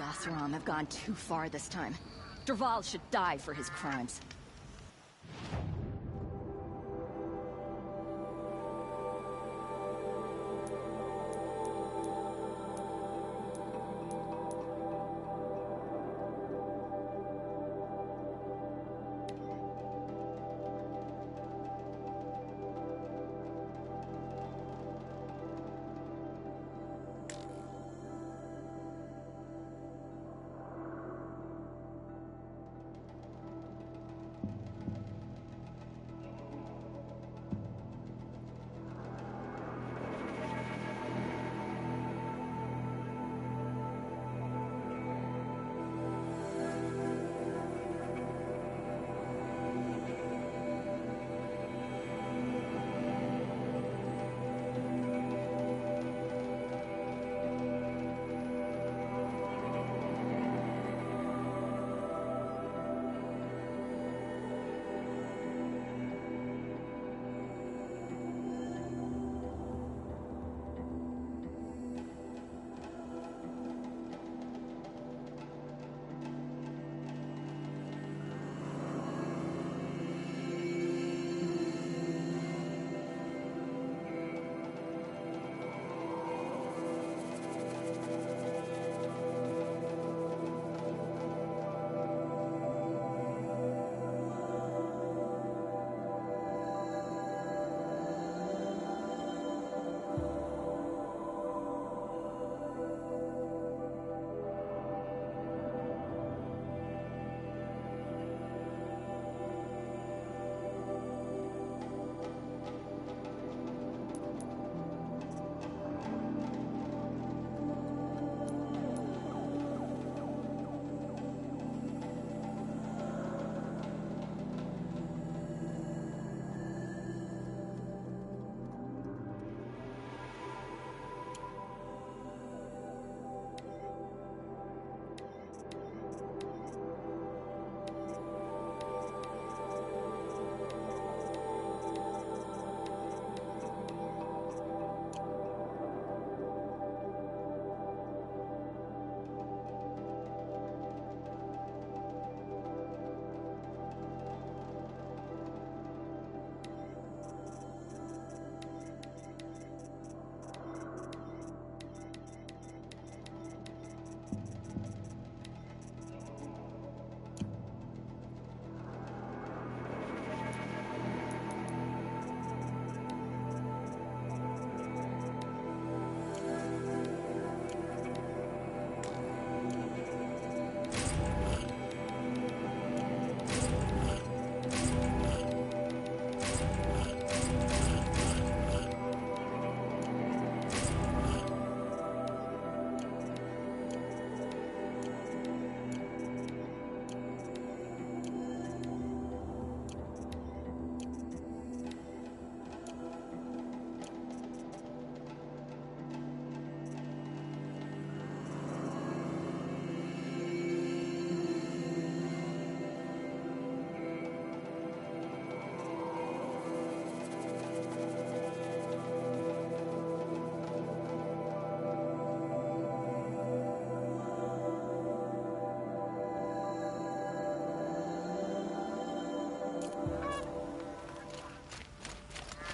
Othram have gone too far this time. Dervahl should die for his crimes.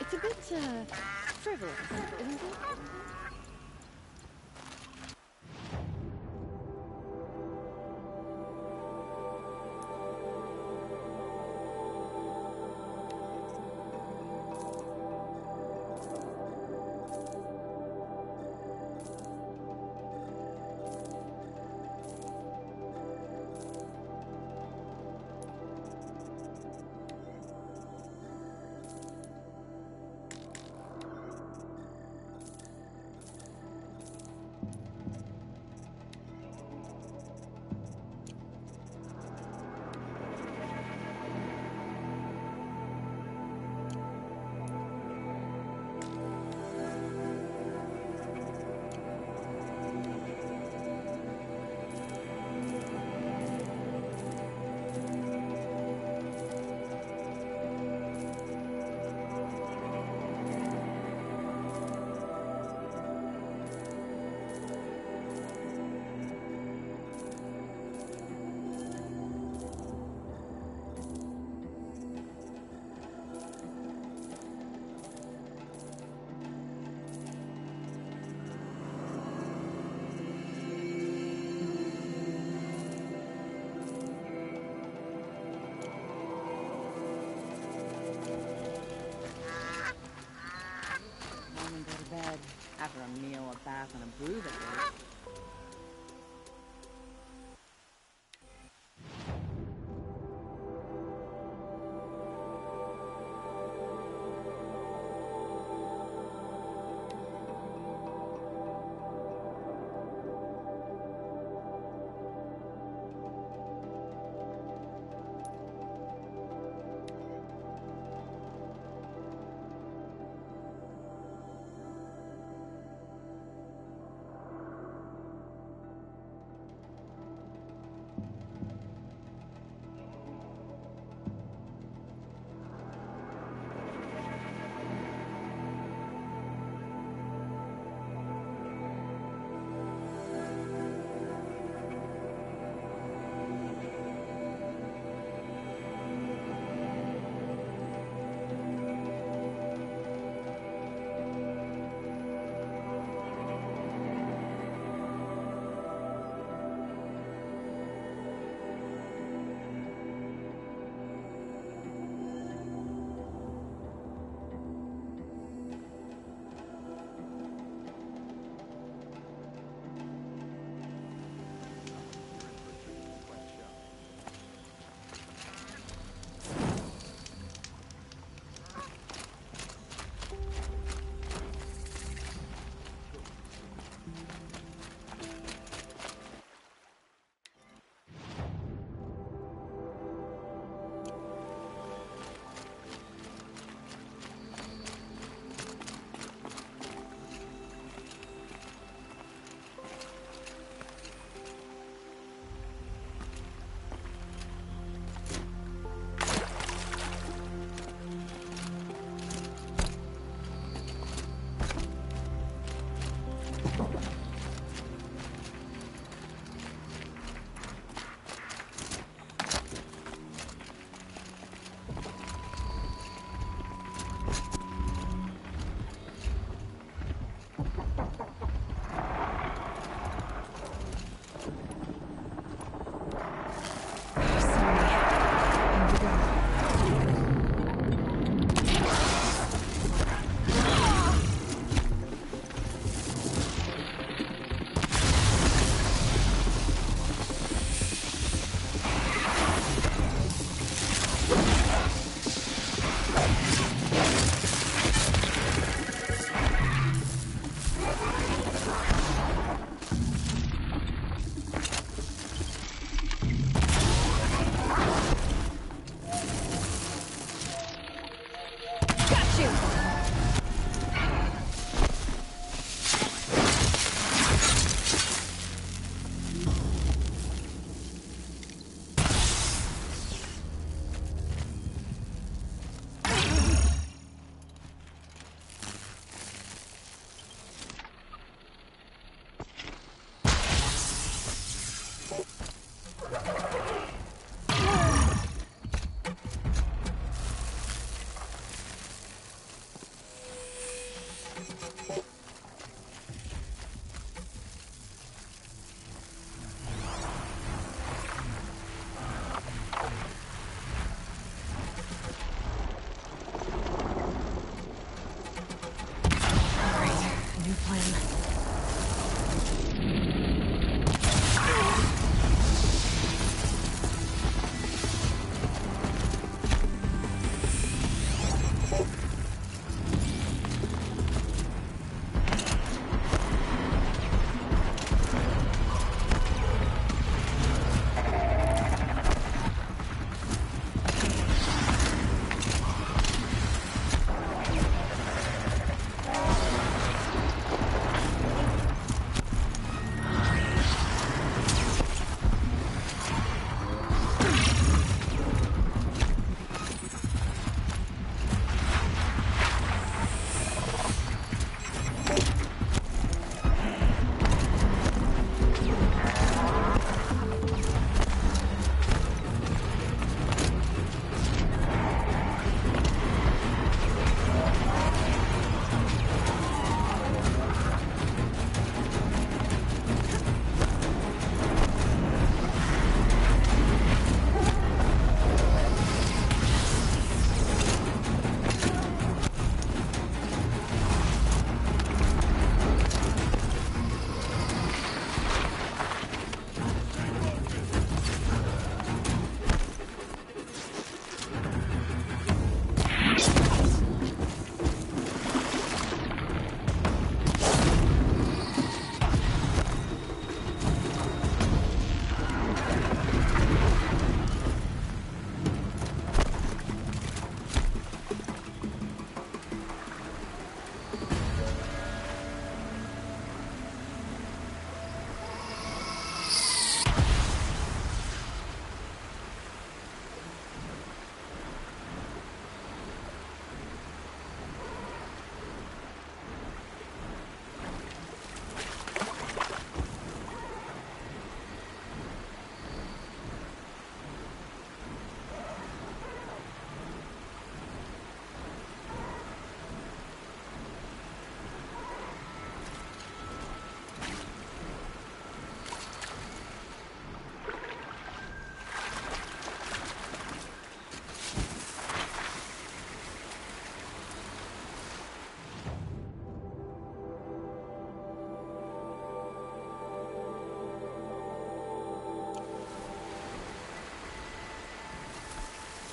It's a bit, frivolous, isn't it? Neo a bath and a brew that way.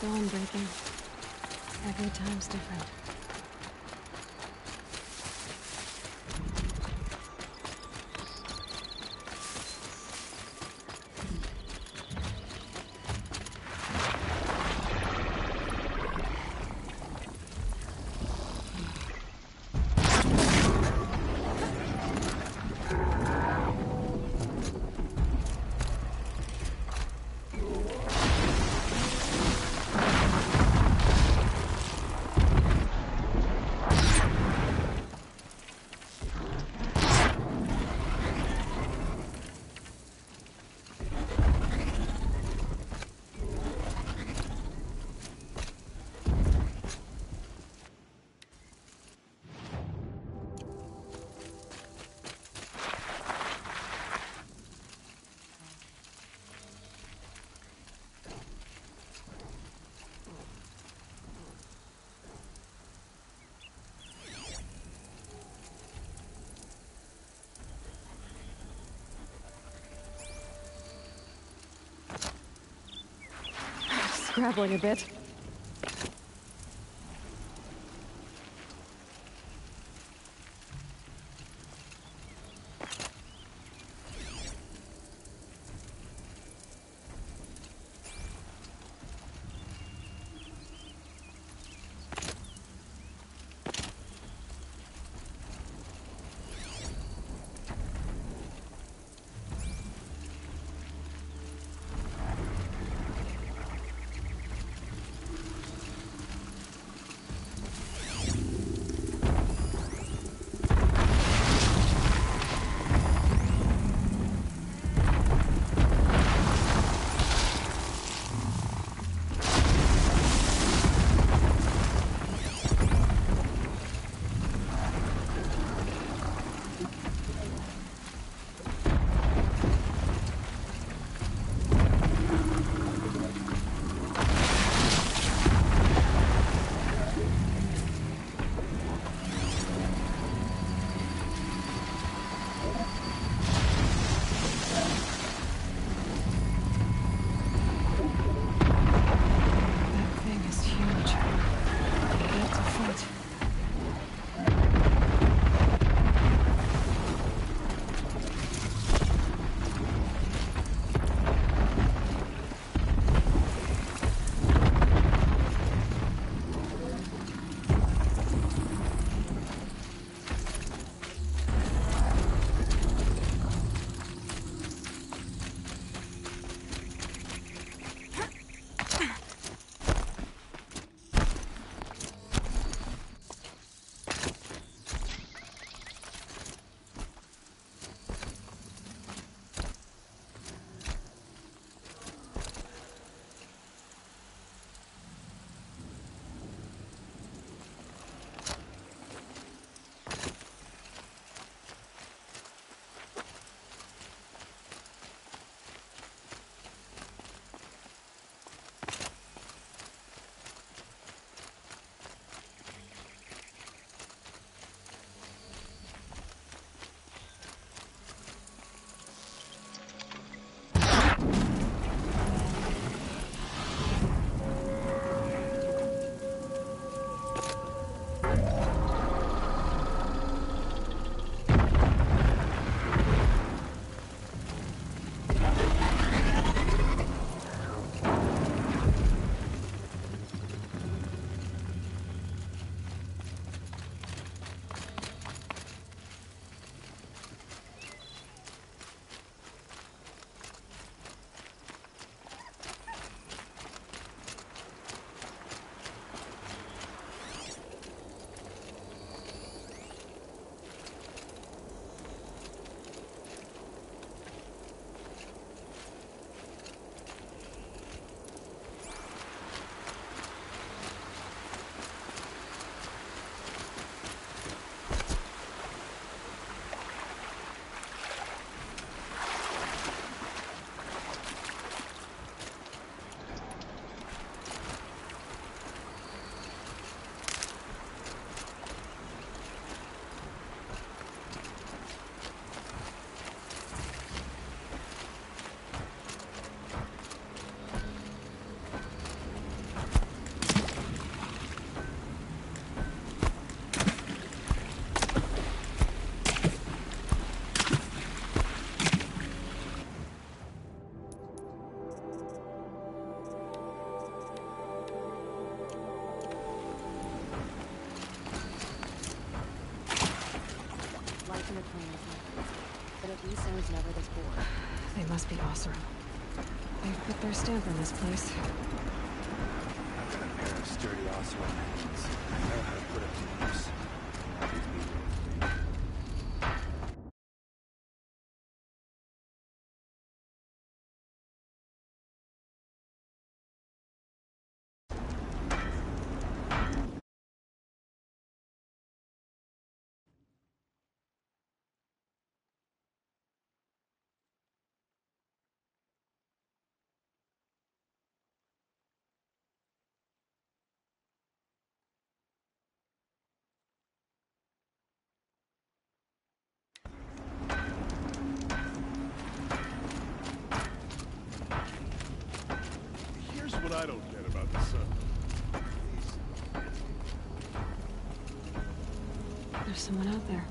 Dawn breaking. Every time's different. Scrabbling a bit. was never this bored. They must be Oseram. They've put their stamp on this place. I've got a pair of sturdy Oseram hands. I know how to put it to use. Leave me to it. Here's what I don't get about the sun. There's someone out there.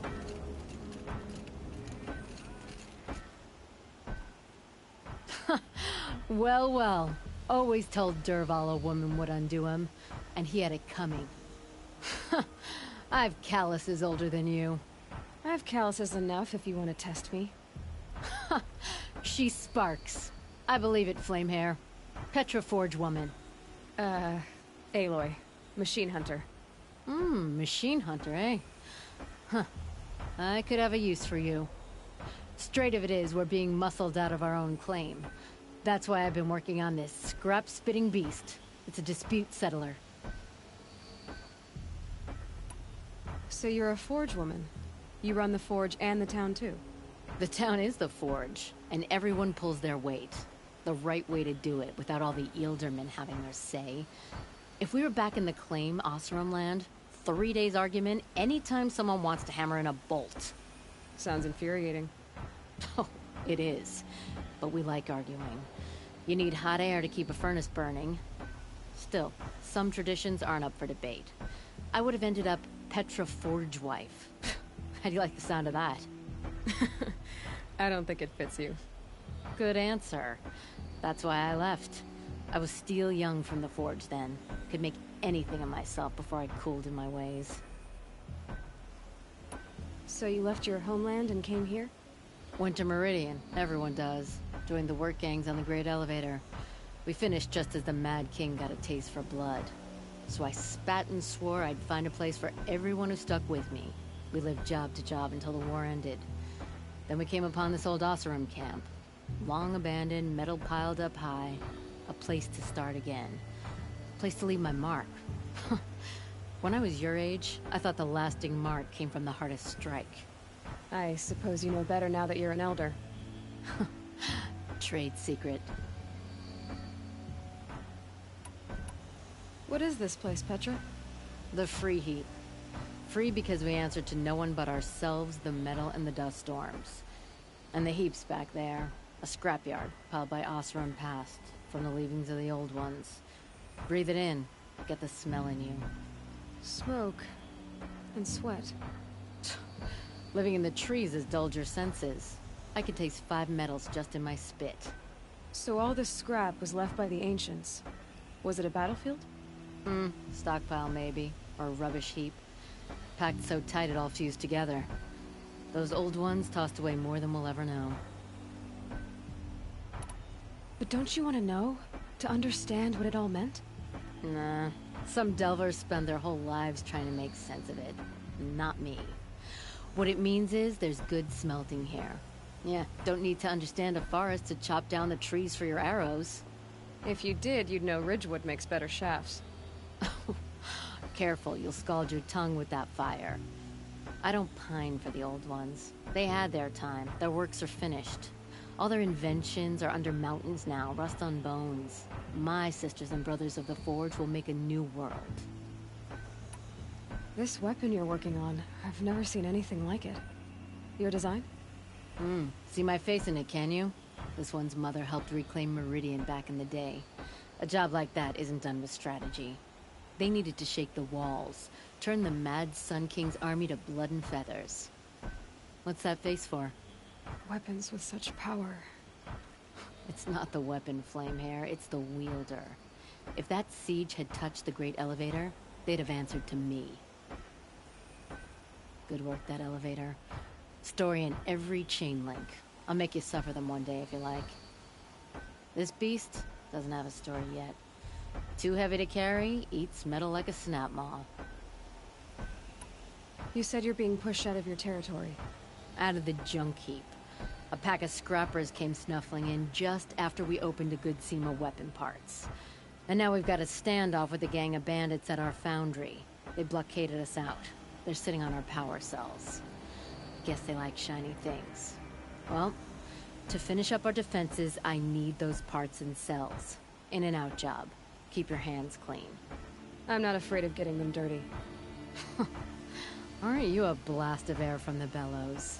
Well, well. Always told Dervahl a woman would undo him, and he had it coming. I've calluses older than you. I have calluses enough if you want to test me. She sparks. I believe it, Flamehair. Petra Forge woman. Aloy. Machine hunter. Machine hunter, eh? Huh. I could have a use for you. Straight of it is, we're being muscled out of our own claim. That's why I've been working on this scrap-spitting beast. It's a dispute settler. So you're a forge woman. You run the forge and the town too. The town is the forge, and everyone pulls their weight. The right way to do it, without all the Eildermen having their say. If we were back in the claim, Oseram land, 3 days argument anytime someone wants to hammer in a bolt. Sounds infuriating. Oh, it is. But we like arguing. You need hot air to keep a furnace burning. Still, some traditions aren't up for debate. I would have ended up Petra Forge wife. How do you like the sound of that? I don't think it fits you. Good answer. That's why I left. I was steel young from the forge then. Could make anything of myself before I cooled in my ways. So you left your homeland and came here? Went to Meridian. Everyone does. Joined the work gangs on the Great Elevator. We finished just as the Mad King got a taste for blood. So I spat and swore I'd find a place for everyone who stuck with me. We lived job to job until the war ended. Then we came upon this old Oseram camp. Long abandoned, metal piled up high. A place to start again. A place to leave my mark. When I was your age, I thought the lasting mark came from the hardest strike. I suppose you know better now that you're an elder. Trade secret. What is this place, Petra? The free heat. Free because we answer to no one but ourselves, the metal, and the dust storms. And the heap's back there. A scrapyard, piled by Oseram past, from the leavings of the old ones. Breathe it in. Get the smell in you. Smoke. And sweat. Living in the trees has dulled your senses. I could taste 5 metals just in my spit. So all this scrap was left by the ancients. Was it a battlefield? Stockpile maybe. Or a rubbish heap. Packed so tight it all fused together. Those old ones tossed away more than we'll ever know. But don't you want to know? To understand what it all meant? Nah. Some delvers spend their whole lives trying to make sense of it. Not me. What it means is there's good smelting here. Yeah, don't need to understand a forest to chop down the trees for your arrows. If you did, you'd know Ridgewood makes better shafts. Careful, you'll scald your tongue with that fire. I don't pine for the old ones. They had their time. Their works are finished. All their inventions are under mountains now, rust on bones. My sisters and brothers of the Forge will make a new world. This weapon you're working on, I've never seen anything like it. Your design? See my face in it, can you? This one's mother helped reclaim Meridian back in the day. A job like that isn't done with strategy. They needed to shake the walls, turn the mad Sun King's army to blood and feathers. What's that face for? Weapons with such power. It's not the weapon, Flamehair, it's the wielder. If that siege had touched the Great Elevator, they'd have answered to me. Good work, that elevator. Story in every chain link. I'll make you suffer them one day if you like. This beast doesn't have a story yet. Too heavy to carry, eats metal like a snap maw. You said you're being pushed out of your territory. Out of the junk heap. A pack of scrappers came snuffling in just after we opened a good seam of weapon parts. And now we've got a standoff with a gang of bandits at our foundry. They blockaded us out. They're sitting on our power cells. Guess they like shiny things. Well, to finish up our defenses, I need those parts and cells. In and out job. Keep your hands clean. I'm not afraid of getting them dirty. Aren't you a blast of air from the bellows?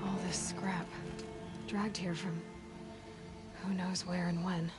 All this scrap. Dragged here from who knows where and when.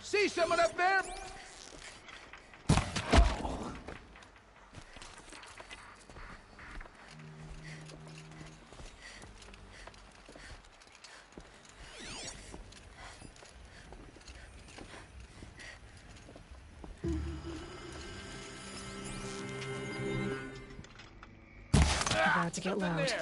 See someone up there? About to get loud.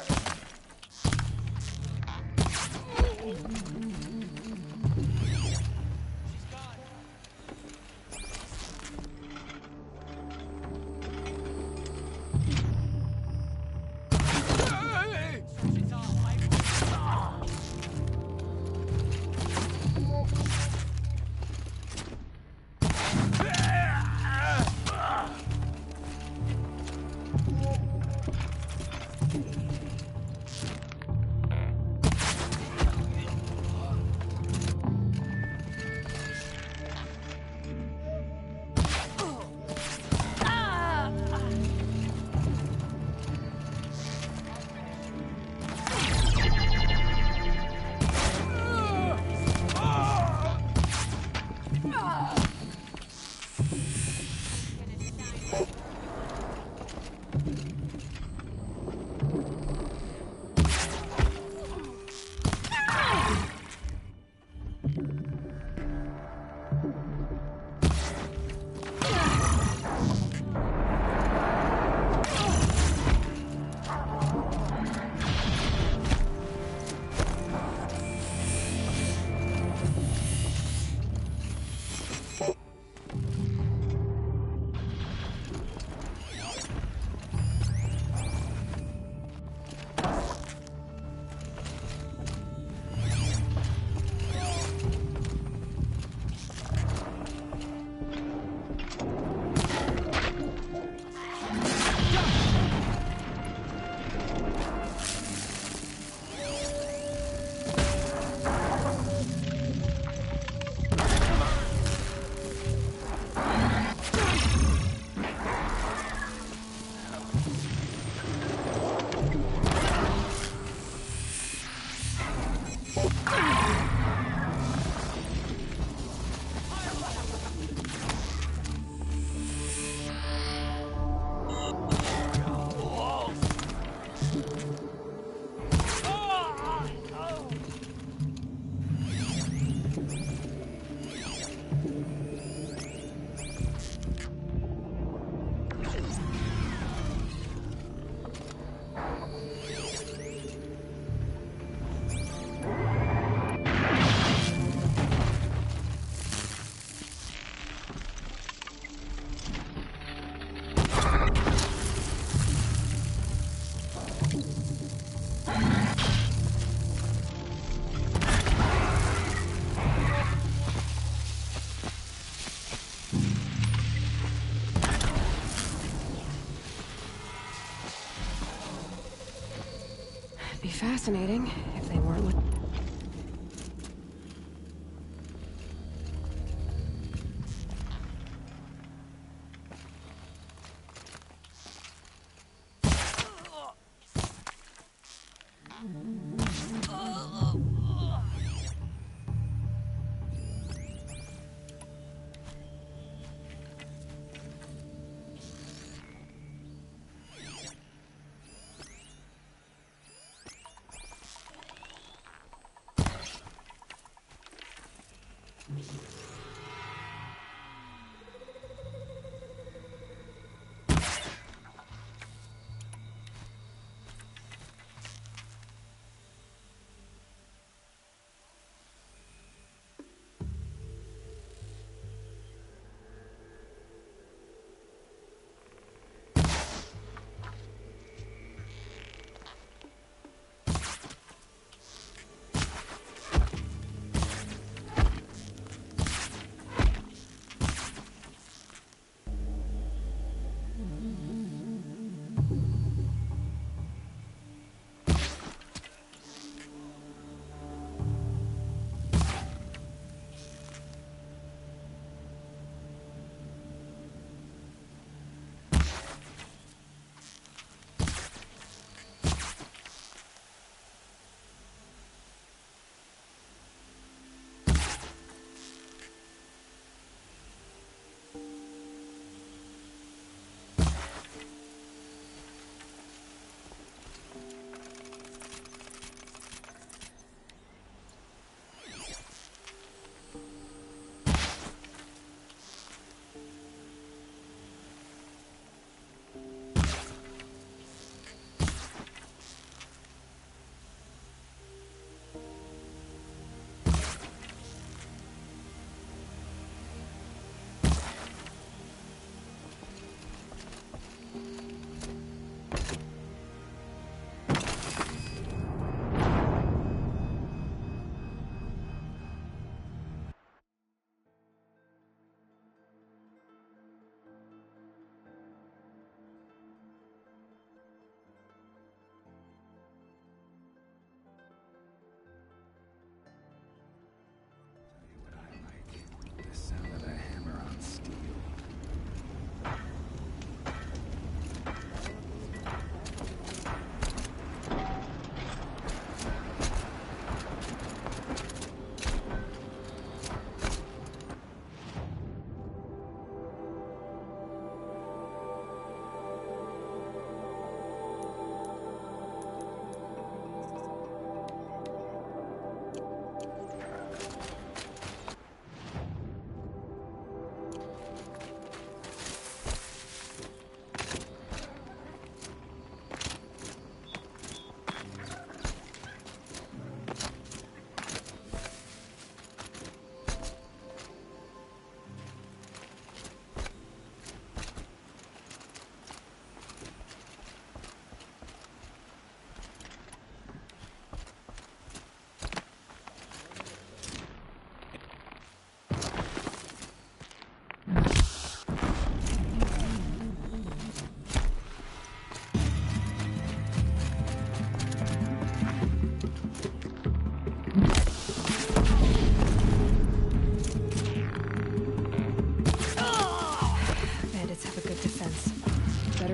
It'd be fascinating if they weren't.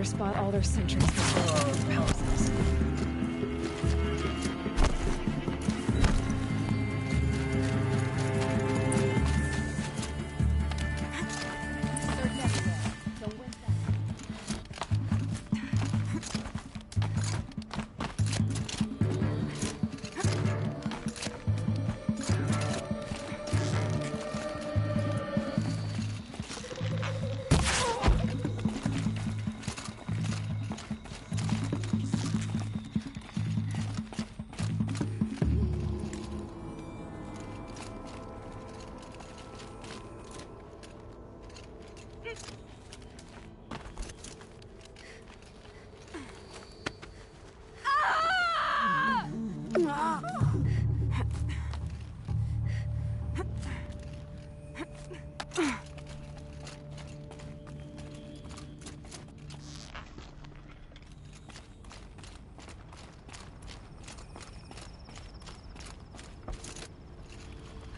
Spot all their sentries before these palaces.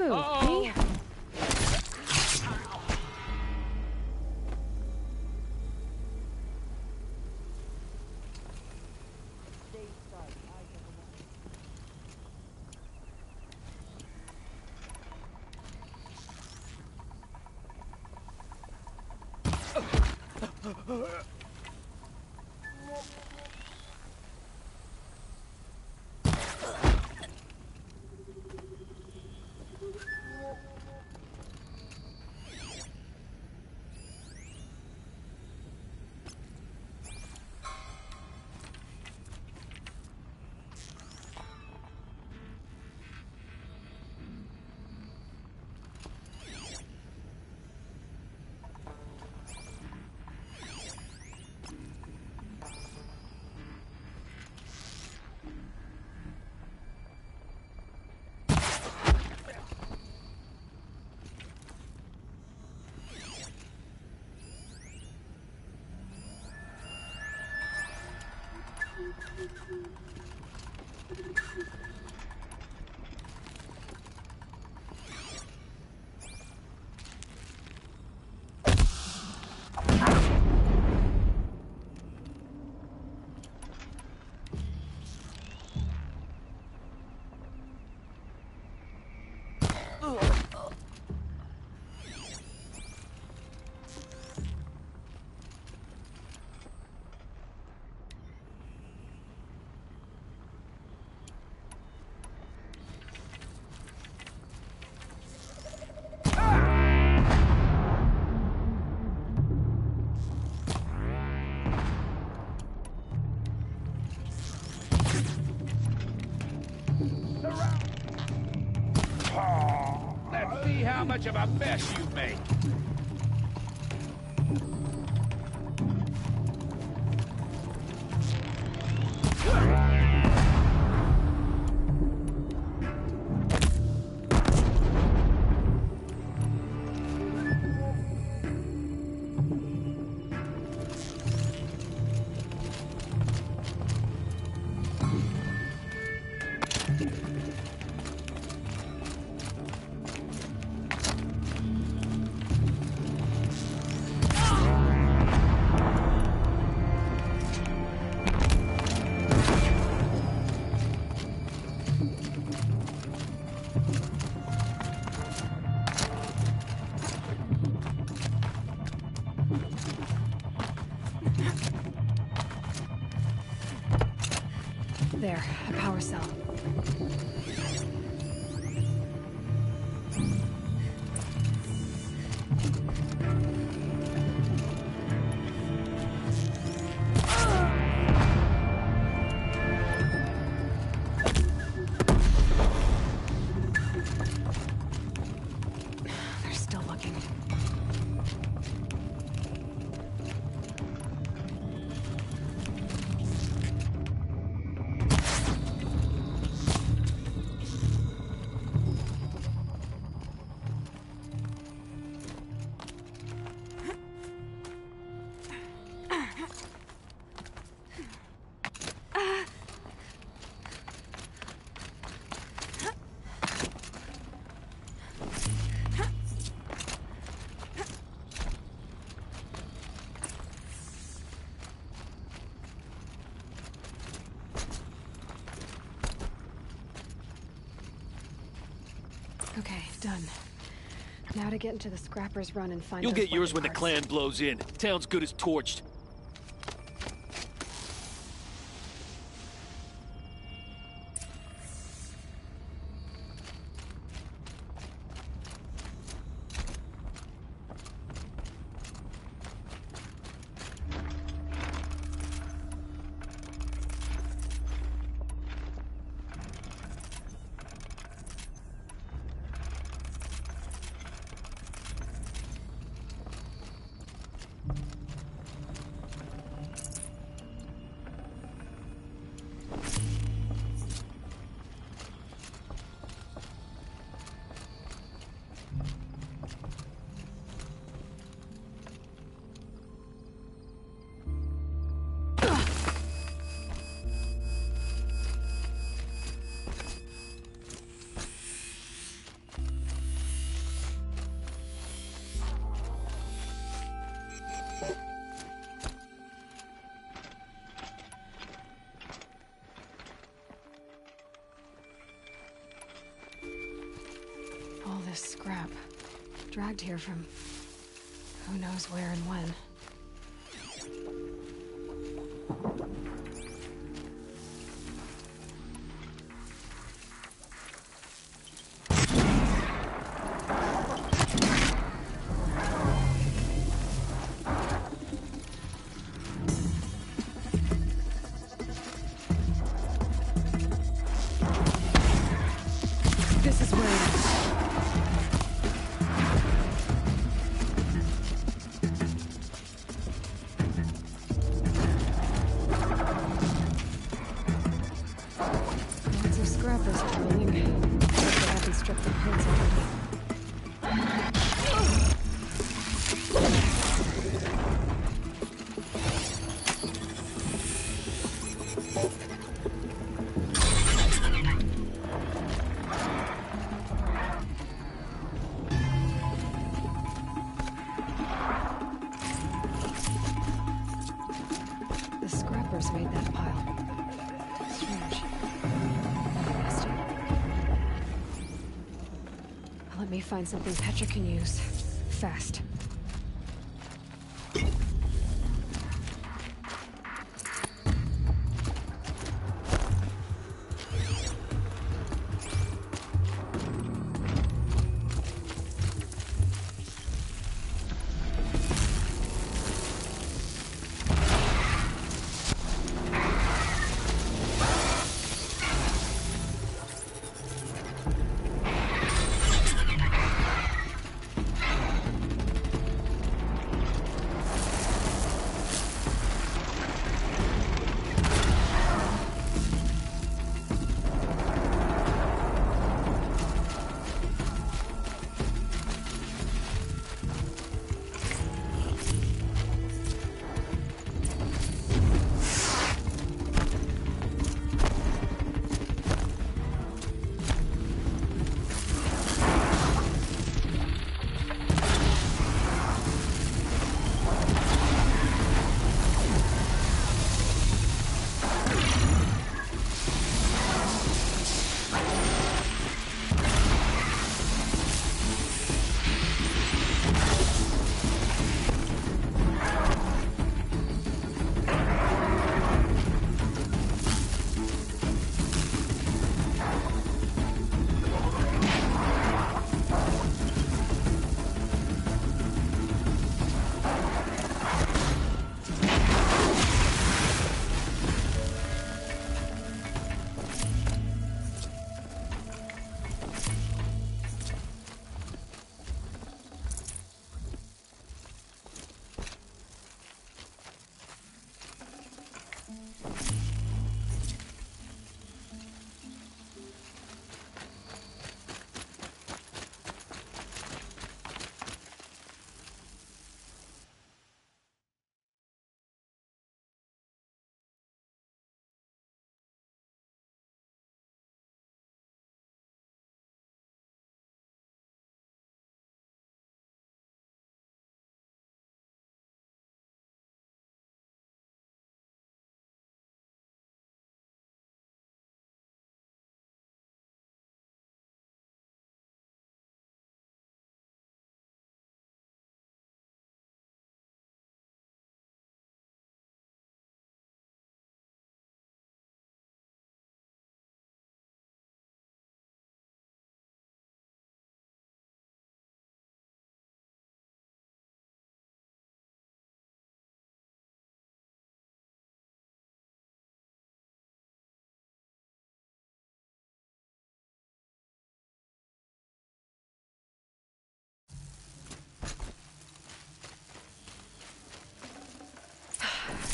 Who? Me? Let's see how much of a mess you make. There, a power cell. They're still looking. Okay, done. Now to get into the Scrapper's Run and find You'll those get yours when weapon the parts. clan blows in. Town's good as torched. this scrap. Dragged here from who knows where and when. This is where it is. Lots of scrappers patrolling. Hope they haven't stripped their heads already. The scrappers made that pile. Strange. Nasty. Let me find something Petra can use. Fast.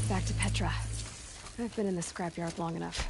Back to Petra. I've been in the scrapyard long enough.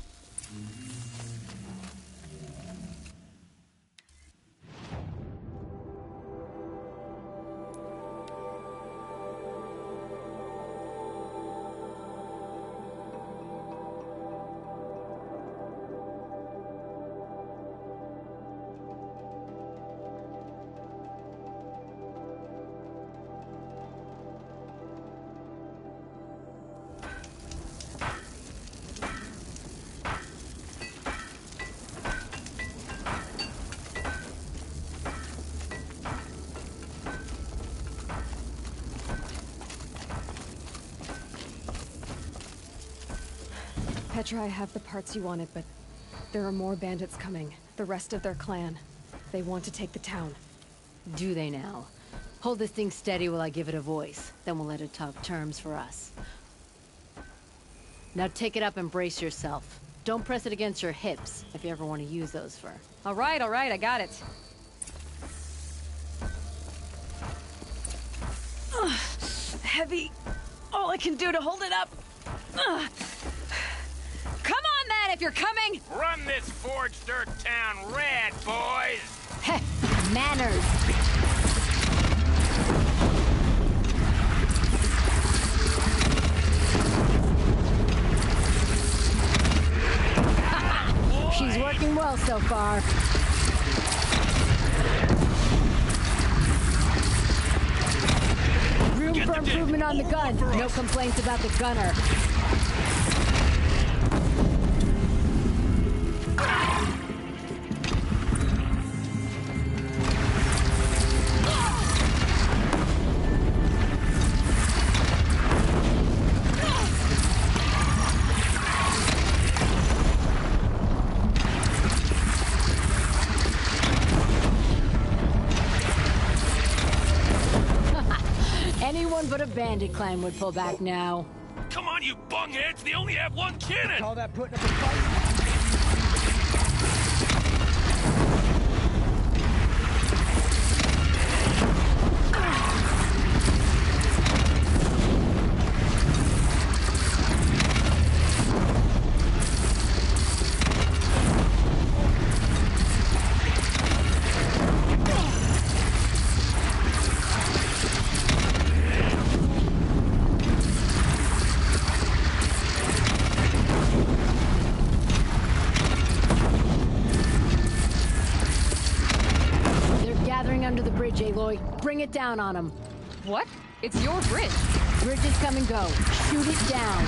Petra, I have the parts you wanted, but there are more bandits coming. The rest of their clan. They want to take the town. Do they now? Hold this thing steady while I give it a voice. Then we'll let it talk terms for us. Now take it up and brace yourself. Don't press it against your hips, if you ever want to use those for... All right, I got it. Heavy. All I can do to hold it up. Come on, then, if you're coming! Run this forged dirt town red, boys! Heh, manners! She's working well so far. Room for improvement on the gun. No complaints about the gunner. Anyone but a bandit clan would pull back now. Come on, you bungheads! They only have one cannon! Call that putting up a fight? Under the bridge, Aloy. Bring it down on them. What? It's your bridge. Bridges come and go. Shoot it down.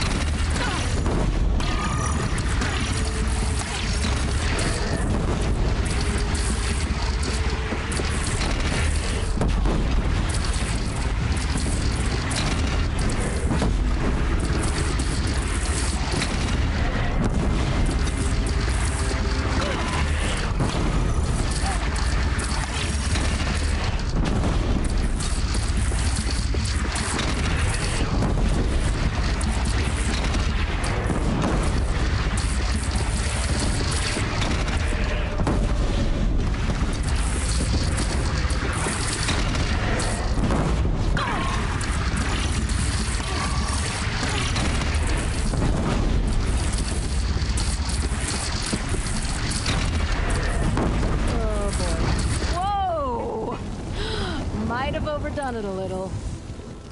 Overdone it a little.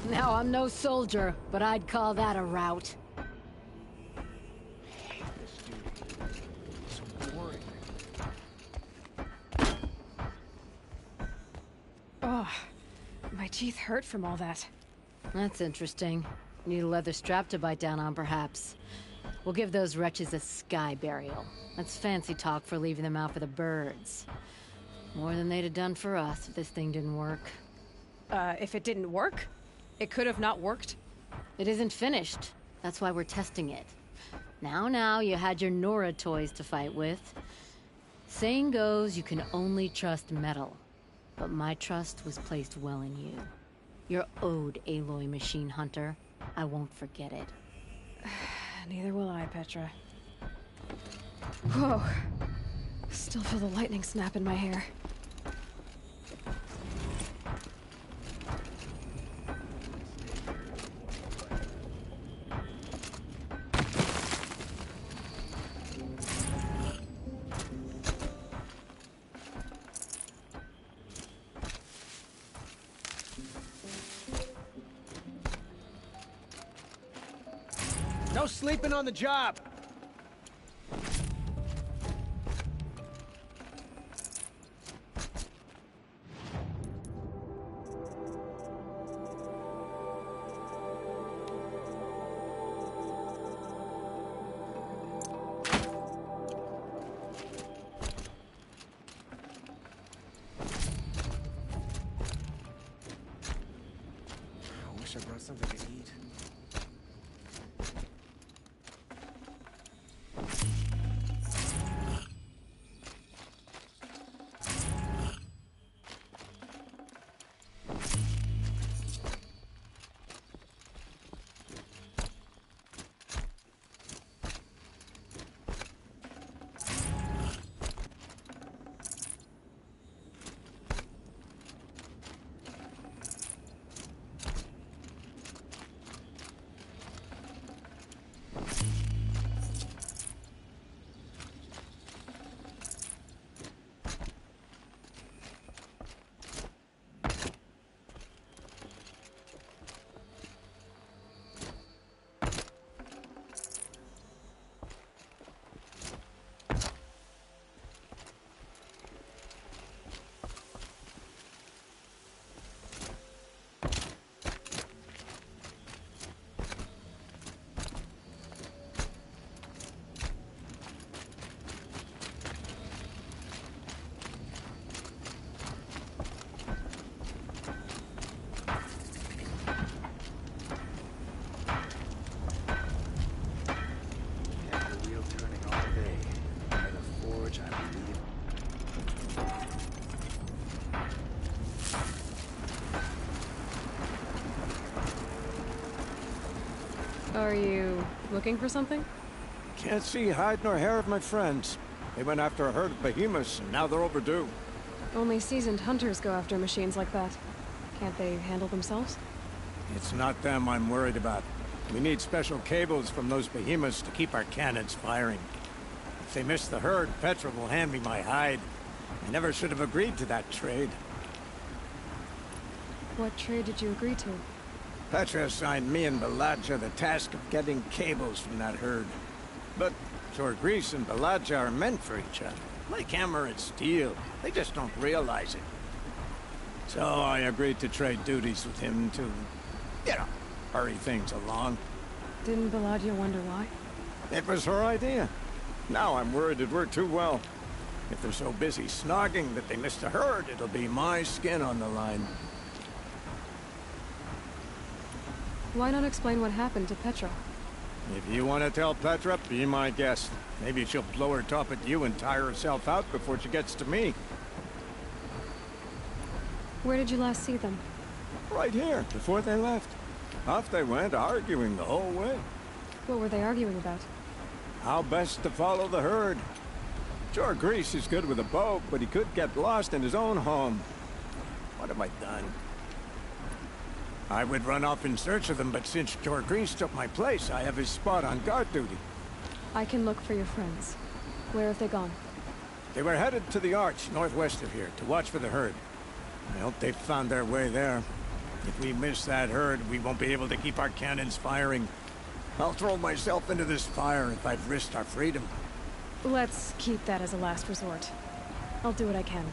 Now, I'm no soldier, but I'd call that a rout. Oh, my teeth hurt from all that. That's interesting. Need a leather strap to bite down on, perhaps. We'll give those wretches a sky burial. That's fancy talk for leaving them out for the birds. More than they'd have done for us if this thing didn't work. If it didn't work? It could have not worked? It isn't finished. That's why we're testing it. Now, you had your Nora toys to fight with. Saying goes, you can only trust metal. But my trust was placed well in you. You're owed, Aloy Machine Hunter. I won't forget it. Neither will I, Petra. Whoa. Still feel the lightning snap in my hair. No sleeping on the job! I wish I brought something to eat. The wheel turning all day. By the forge, I believe. Are you looking for something? Can't see hide nor hair of my friends. They went after a herd of behemoths, and now they're overdue. Only seasoned hunters go after machines like that. Can't they handle themselves? It's not them I'm worried about. We need special cables from those behemoths to keep our cannons firing. If they miss the herd, Petra will hand me my hide. I never should have agreed to that trade. What trade did you agree to? Petra assigned me and Baladja the task of getting cables from that herd. But Jorgris and Baladja are meant for each other. Like hammer and steel. They just don't realize it. So I agreed to trade duties with him to, you know, hurry things along. Didn't Baladja wonder why? It was her idea. Now I'm worried it worked too well. If they're so busy snogging that they missed the herd, it'll be my skin on the line. Why not explain what happened to Petra? If you want to tell Petra, be my guest. Maybe she'll blow her top at you and tire herself out before she gets to me. Where did you last see them? Right here, before they left. Off they went, arguing the whole way. What were they arguing about? How best to follow the herd. Jorgris is good with a bow, but he could get lost in his own home. What have I done? I would run off in search of them, but since Jorgris took my place, I have his spot on guard duty. I can look for your friends. Where have they gone? They were headed to the arch northwest of here to watch for the herd. I hope they found their way there. If we miss that herd, we won't be able to keep our cannons firing. I'll throw myself into this fire if I've risked our freedom. Let's keep that as a last resort. I'll do what I can.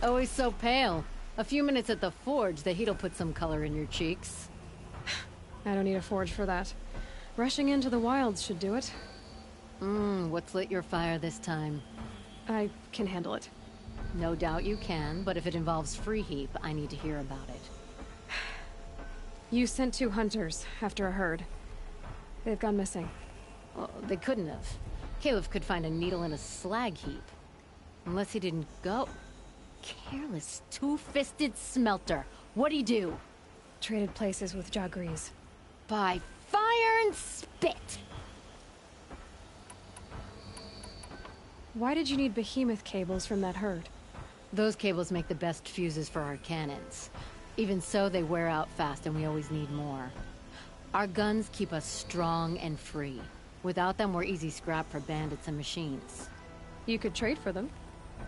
Always so pale. A few minutes at the forge, the heat'll put some color in your cheeks. I don't need a forge for that. Rushing into the wilds should do it. What's lit your fire this time? I can handle it. No doubt you can, but if it involves Free Heap, I need to hear about it. You sent 2 hunters after a herd. They've gone missing. Well, they couldn't have. Caleb could find a needle in a slag heap. Unless he didn't go. Careless, two-fisted smelter. What'd he do? Traded places with Jorgris. By fire and spit! Why did you need behemoth cables from that herd? Those cables make the best fuses for our cannons. Even so, they wear out fast and we always need more. Our guns keep us strong and free. Without them, we're easy scrap for bandits and machines. You could trade for them.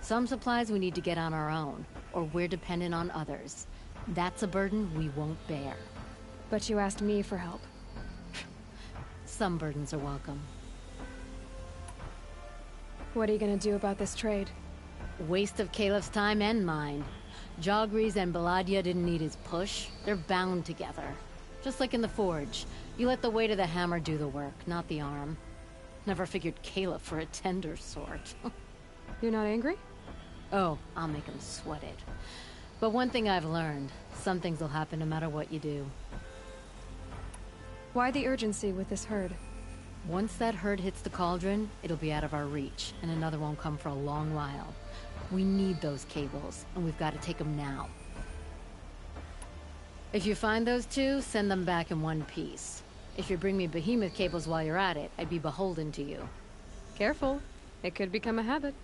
Some supplies we need to get on our own, or we're dependent on others. That's a burden we won't bear. But you asked me for help. Some burdens are welcome. What are you gonna do about this trade? Waste of Caleb's time and mine. Jorgris and Baladja didn't need his push. They're bound together. Just like in the forge. You let the weight of the hammer do the work, not the arm. Never figured Caleb for a tender sort. You're not angry? Oh, I'll make him sweat it. But one thing I've learned, some things will happen no matter what you do. Why the urgency with this herd? Once that herd hits the cauldron, it'll be out of our reach, and another won't come for a long while. We need those cables, and we've got to take them now. If you find those two, send them back in one piece. If you bring me behemoth cables while you're at it, I'd be beholden to you. Careful. It could become a habit.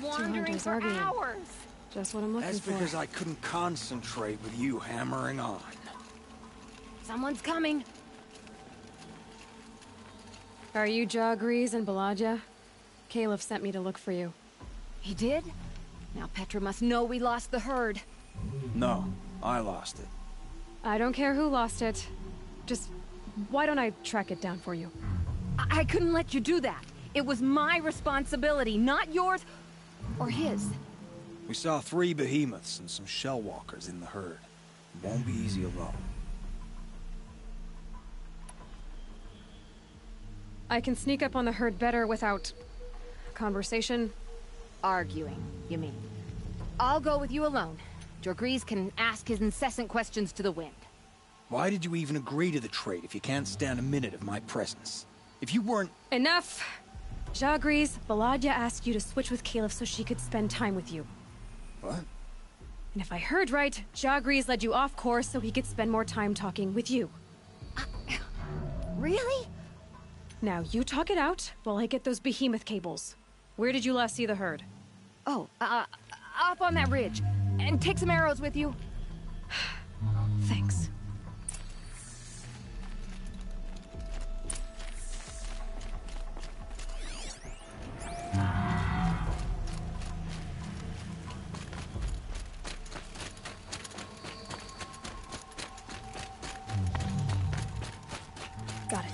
Wandering for arguing. hours. Just what I'm looking That's for. because I couldn't concentrate with you hammering on. Someone's coming. Are you Jaw Grease and Balaja? Caliph sent me to look for you. He did? Now Petra must know we lost the herd. No, I lost it. I don't care who lost it. Just, why don't I track it down for you? I couldn't let you do that. It was my responsibility, not yours. Or his? We saw 3 behemoths and some shell walkers in the herd. It won't be easy alone. I can sneak up on the herd better without... conversation. Arguing, you mean? I'll go with you alone. Jorgrees can ask his incessant questions to the wind. Why did you even agree to the trade if you can't stand a minute of my presence? If you weren't... Enough! Jorgrees, Valadya asked you to switch with Caliph so she could spend time with you. What? And if I heard right, Jorgrees led you off course so he could spend more time talking with you. Really? Now, you talk it out while I get those behemoth cables. Where did you last see the herd? Oh, up on that ridge. And take some arrows with you. Thanks. Got it.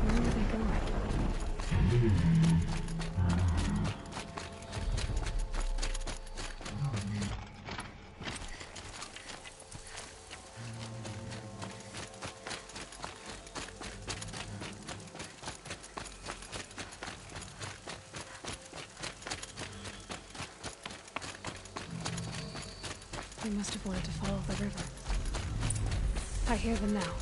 Where are they going? They must have wanted to follow the river. I hear them now.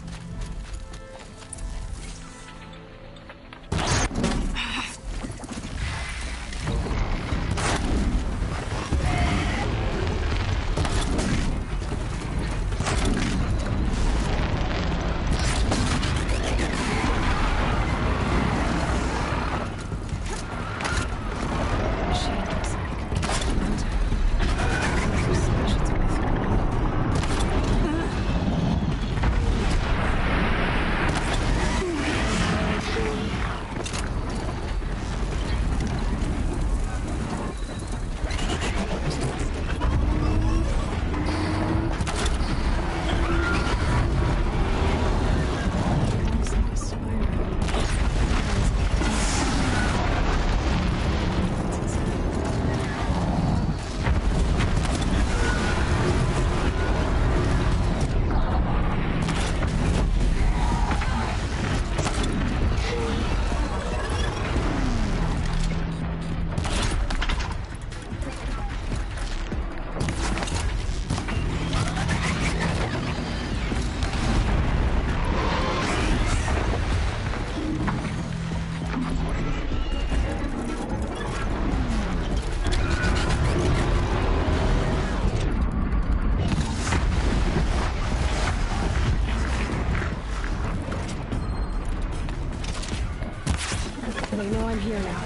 They know I'm here now.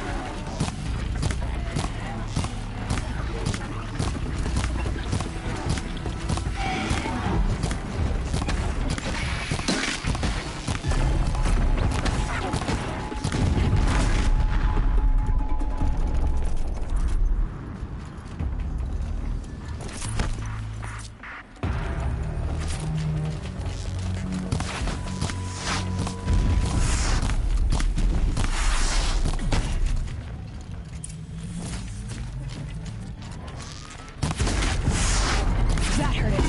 That hurt it.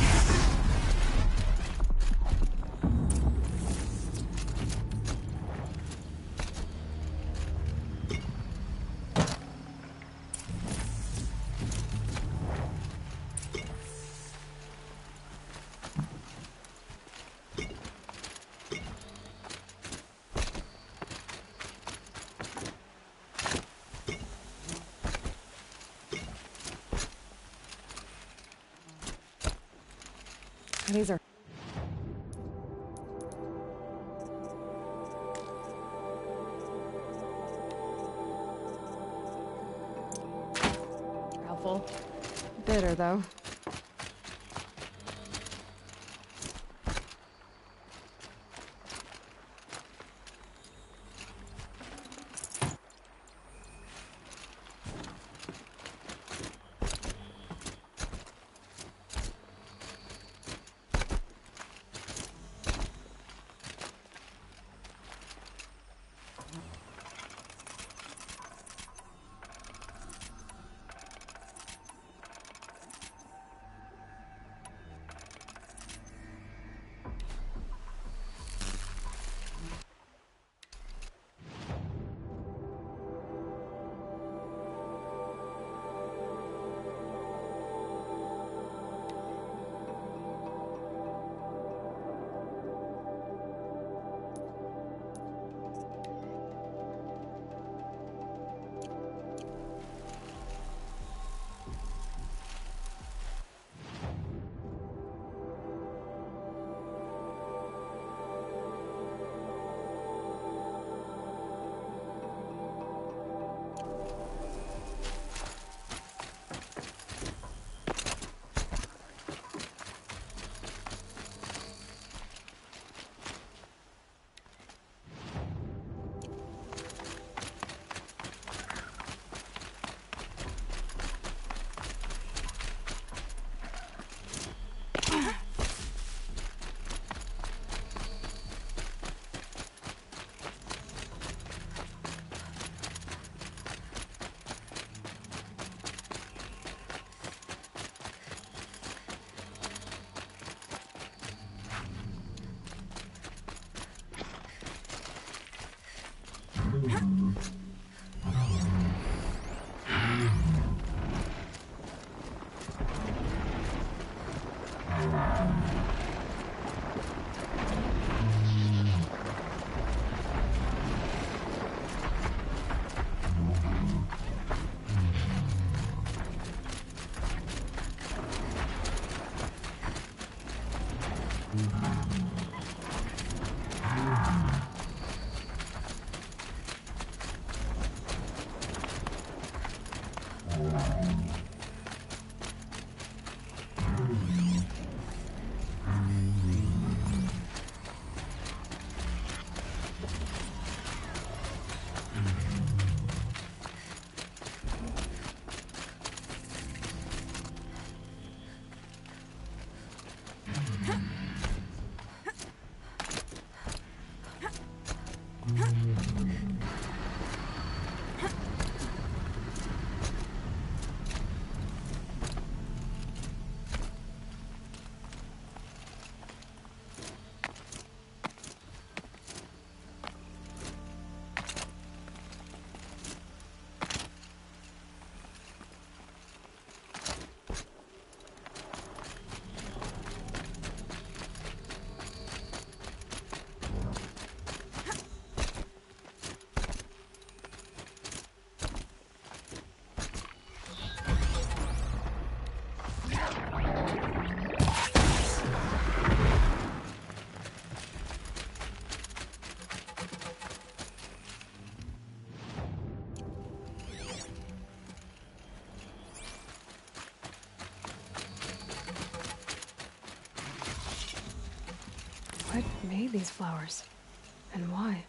These are... helpful. Bitter, though. What made these flowers? And why?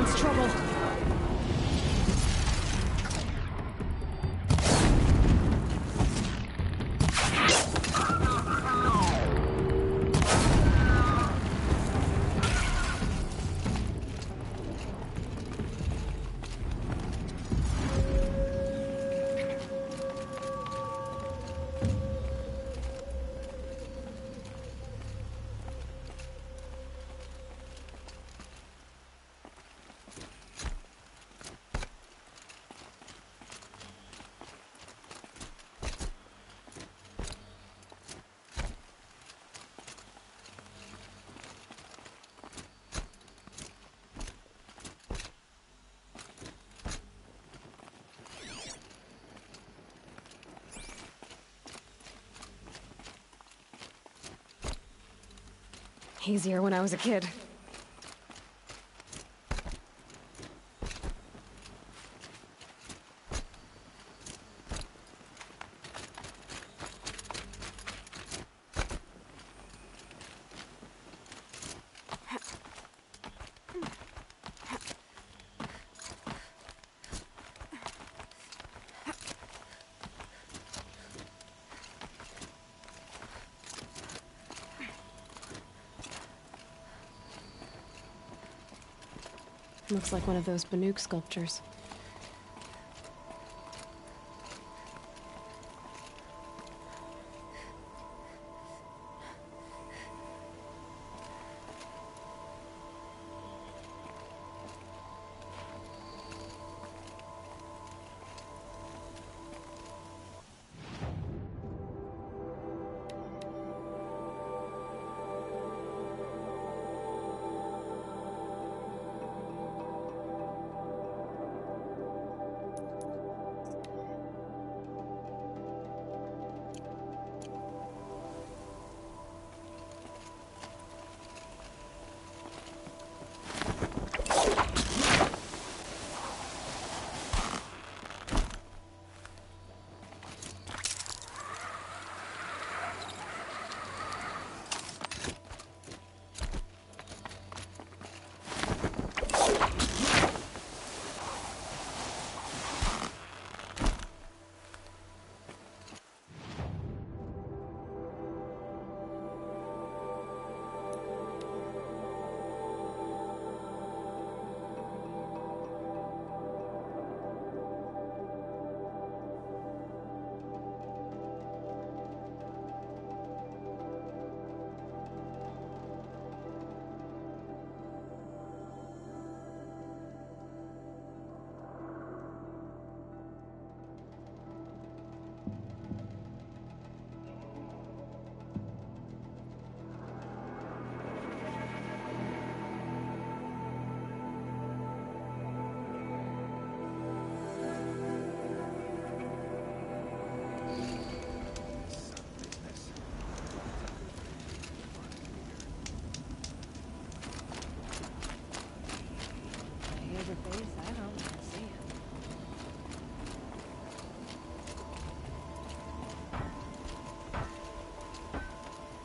It's trouble. Easier when I was a kid. Looks like one of those Banuk sculptures.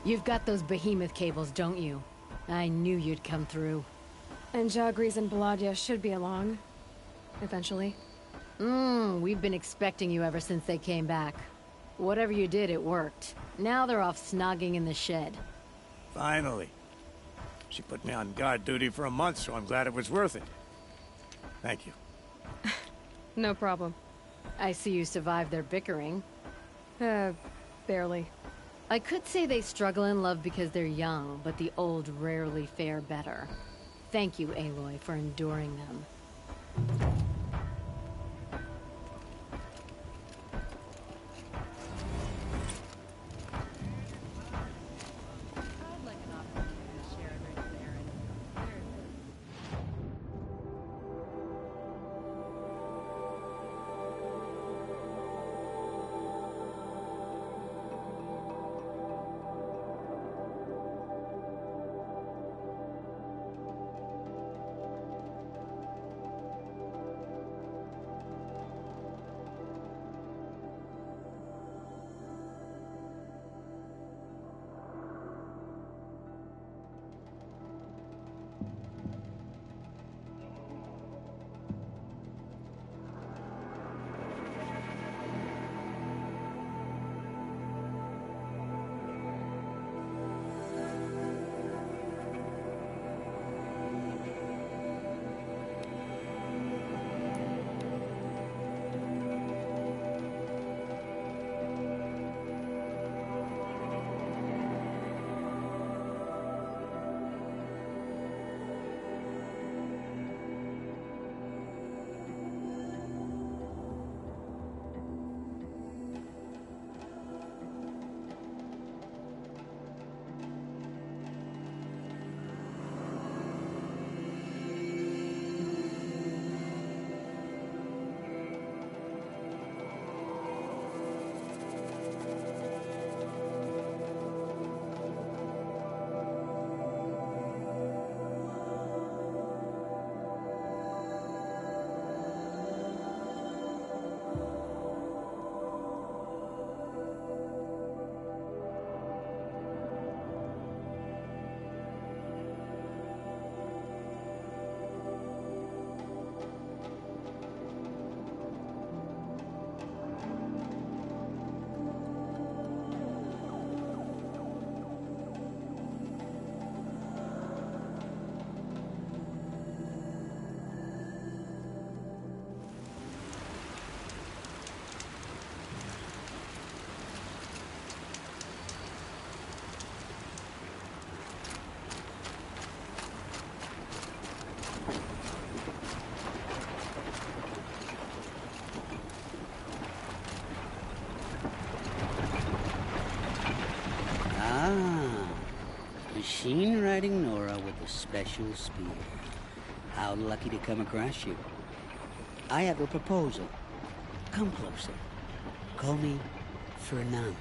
You've got those behemoth cables, don't you? I knew you'd come through. And Jagris and Baladia should be along. Eventually. We've been expecting you ever since they came back. Whatever you did, it worked. Now they're off snogging in the shed. Finally. She put me on guard duty for a month, so I'm glad it was worth it. Thank you. No problem. I see you survived their bickering. Barely. I could say they struggle in love because they're young, but the old rarely fare better. Thank you, Aloy, for enduring them. special spear. How lucky to come across you. I have a proposal. Come closer. Call me Fernand.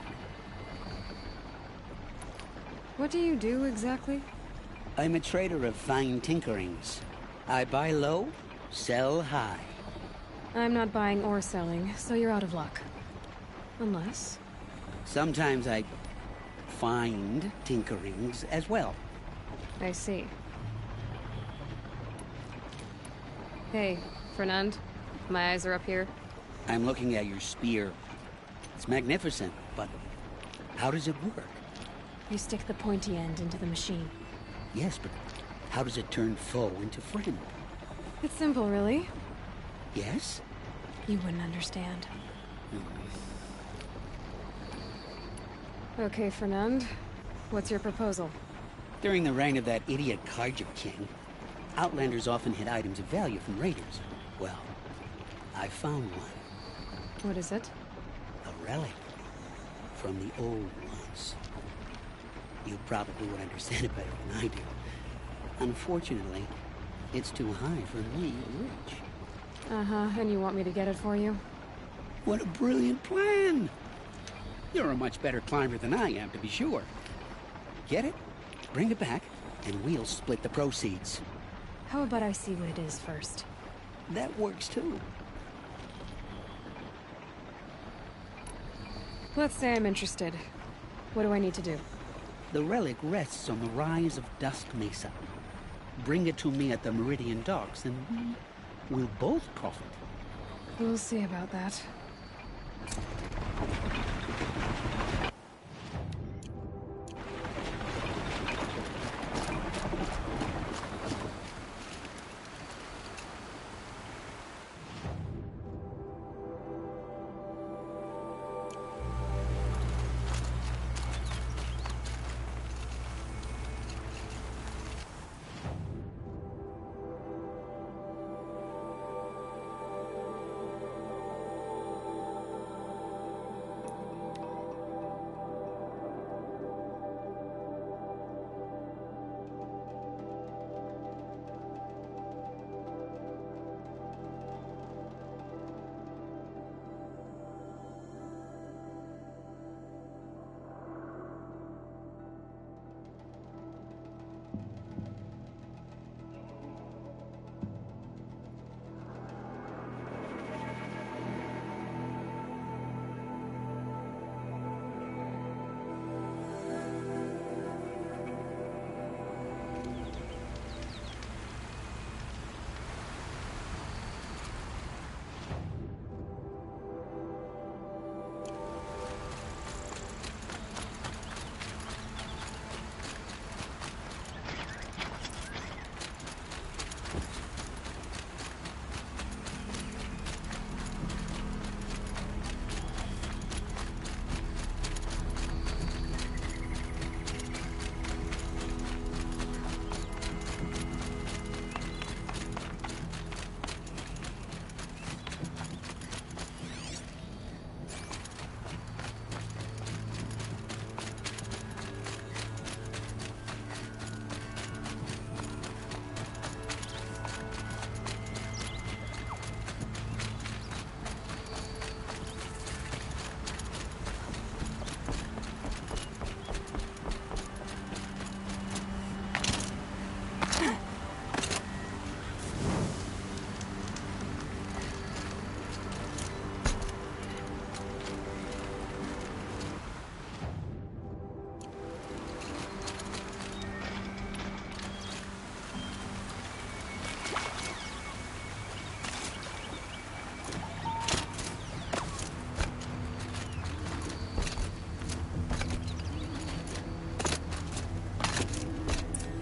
What do you do exactly? I'm a trader of fine tinkerings. I buy low, sell high. I'm not buying or selling, so you're out of luck. Unless... Sometimes I find tinkerings as well. I see. Hey, Fernand. My eyes are up here. I'm looking at your spear. It's magnificent, but how does it work? You stick the pointy end into the machine. Yes, but how does it turn foe into friend? It's simple, really. Yes? You wouldn't understand. Okay, Fernand. What's your proposal? During the reign of that idiot Kaiju King, Outlanders often hid items of value from raiders. Well, I found one. What is it? A relic from the old ones. You probably would understand it better than I do. Unfortunately, it's too high for me to reach. Uh-huh, and you want me to get it for you? What a brilliant plan! You're a much better climber than I am, to be sure. Get it, bring it back, and we'll split the proceeds. How about I see what it is first? That works too. Let's say I'm interested. What do I need to do? The relic rests on the rise of Dusk Mesa. Bring it to me at the Meridian Docks, and we'll both profit. We'll see about that.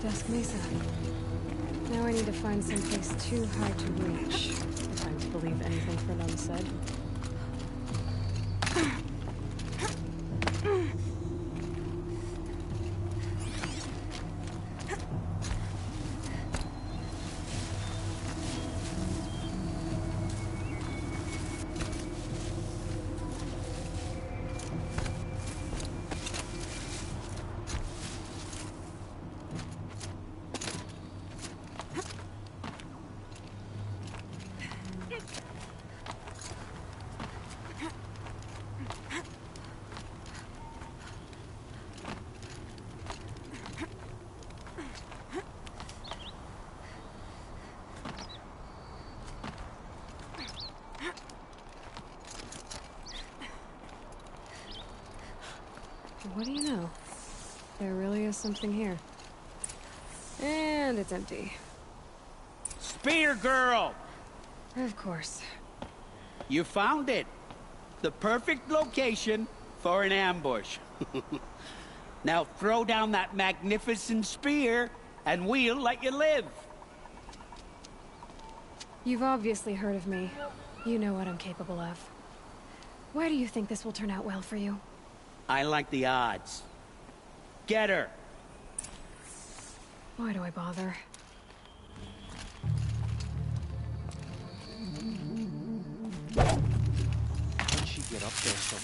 Dusk Mesa. Now I need to find someplace too high to reach, if I'm to believe anything Fernand said. What do you know? There really is something here. And it's empty. Spear girl! Of course. You found it. The perfect location for an ambush. Now throw down that magnificent spear, and we'll let you live. You've obviously heard of me. You know what I'm capable of. Why do you think this will turn out well for you? I like the odds. Get her. Why do I bother? How'd she get up there so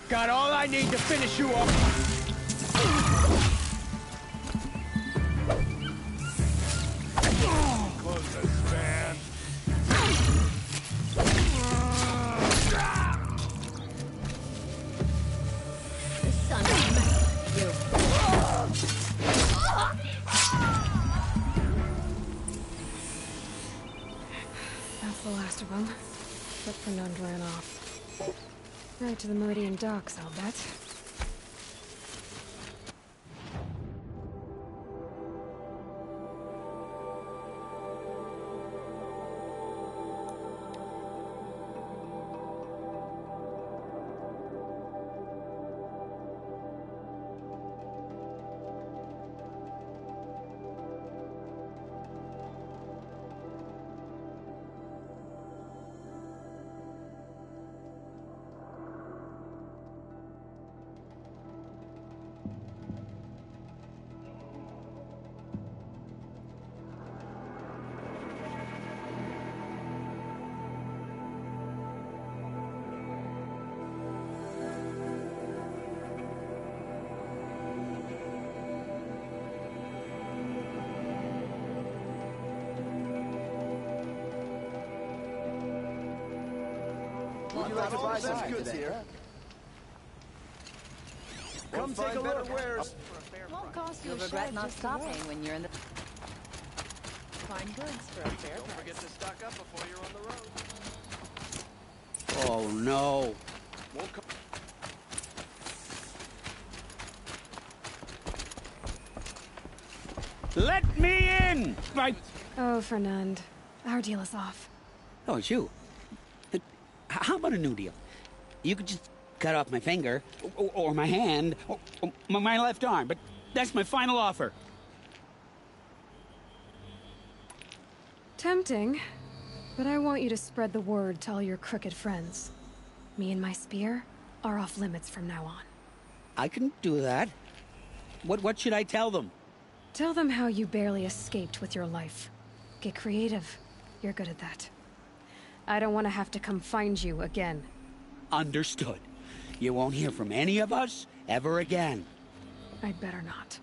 Got all I need to finish you off. Close this, man. Son of a you. That's the last of them. But Fernand ran off. Right to the Meridian docks, I'll bet. Would you like to buy some goods here? Come take a look. Won't cost you a regret not stopping when you're in the... Find goods for a fair price. Don't forget to stock up before you're on the road. Oh no. Won't come. Let me in! Oh, Fernand. Our deal is off. Oh, it's you. How about a new deal? You could just cut off my finger, or my hand, or my left arm, but that's my final offer. Tempting, but I want you to spread the word to all your crooked friends. Me and my spear are off limits from now on. I can do that. What should I tell them? Tell them how you barely escaped with your life. Get creative. You're good at that. I don't want to have to come find you again. Understood. You won't hear from any of us ever again. I'd better not.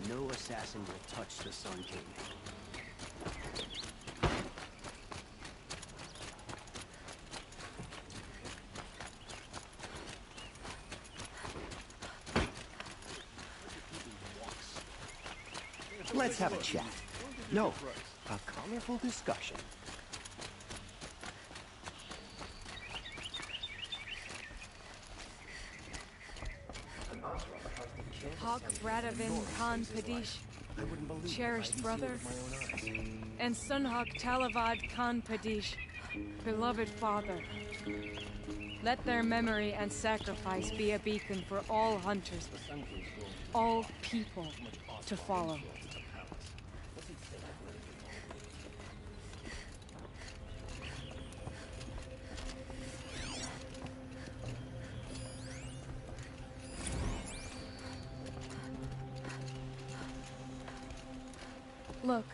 No assassin will touch the Sun King. Let's have a chat. No, a colorful discussion. Hawk Bradavin Khan Padish, cherished brother, and Sunhawk Talavad Khan Padish, beloved father. Let their memory and sacrifice be a beacon for all hunters all people to follow. Look,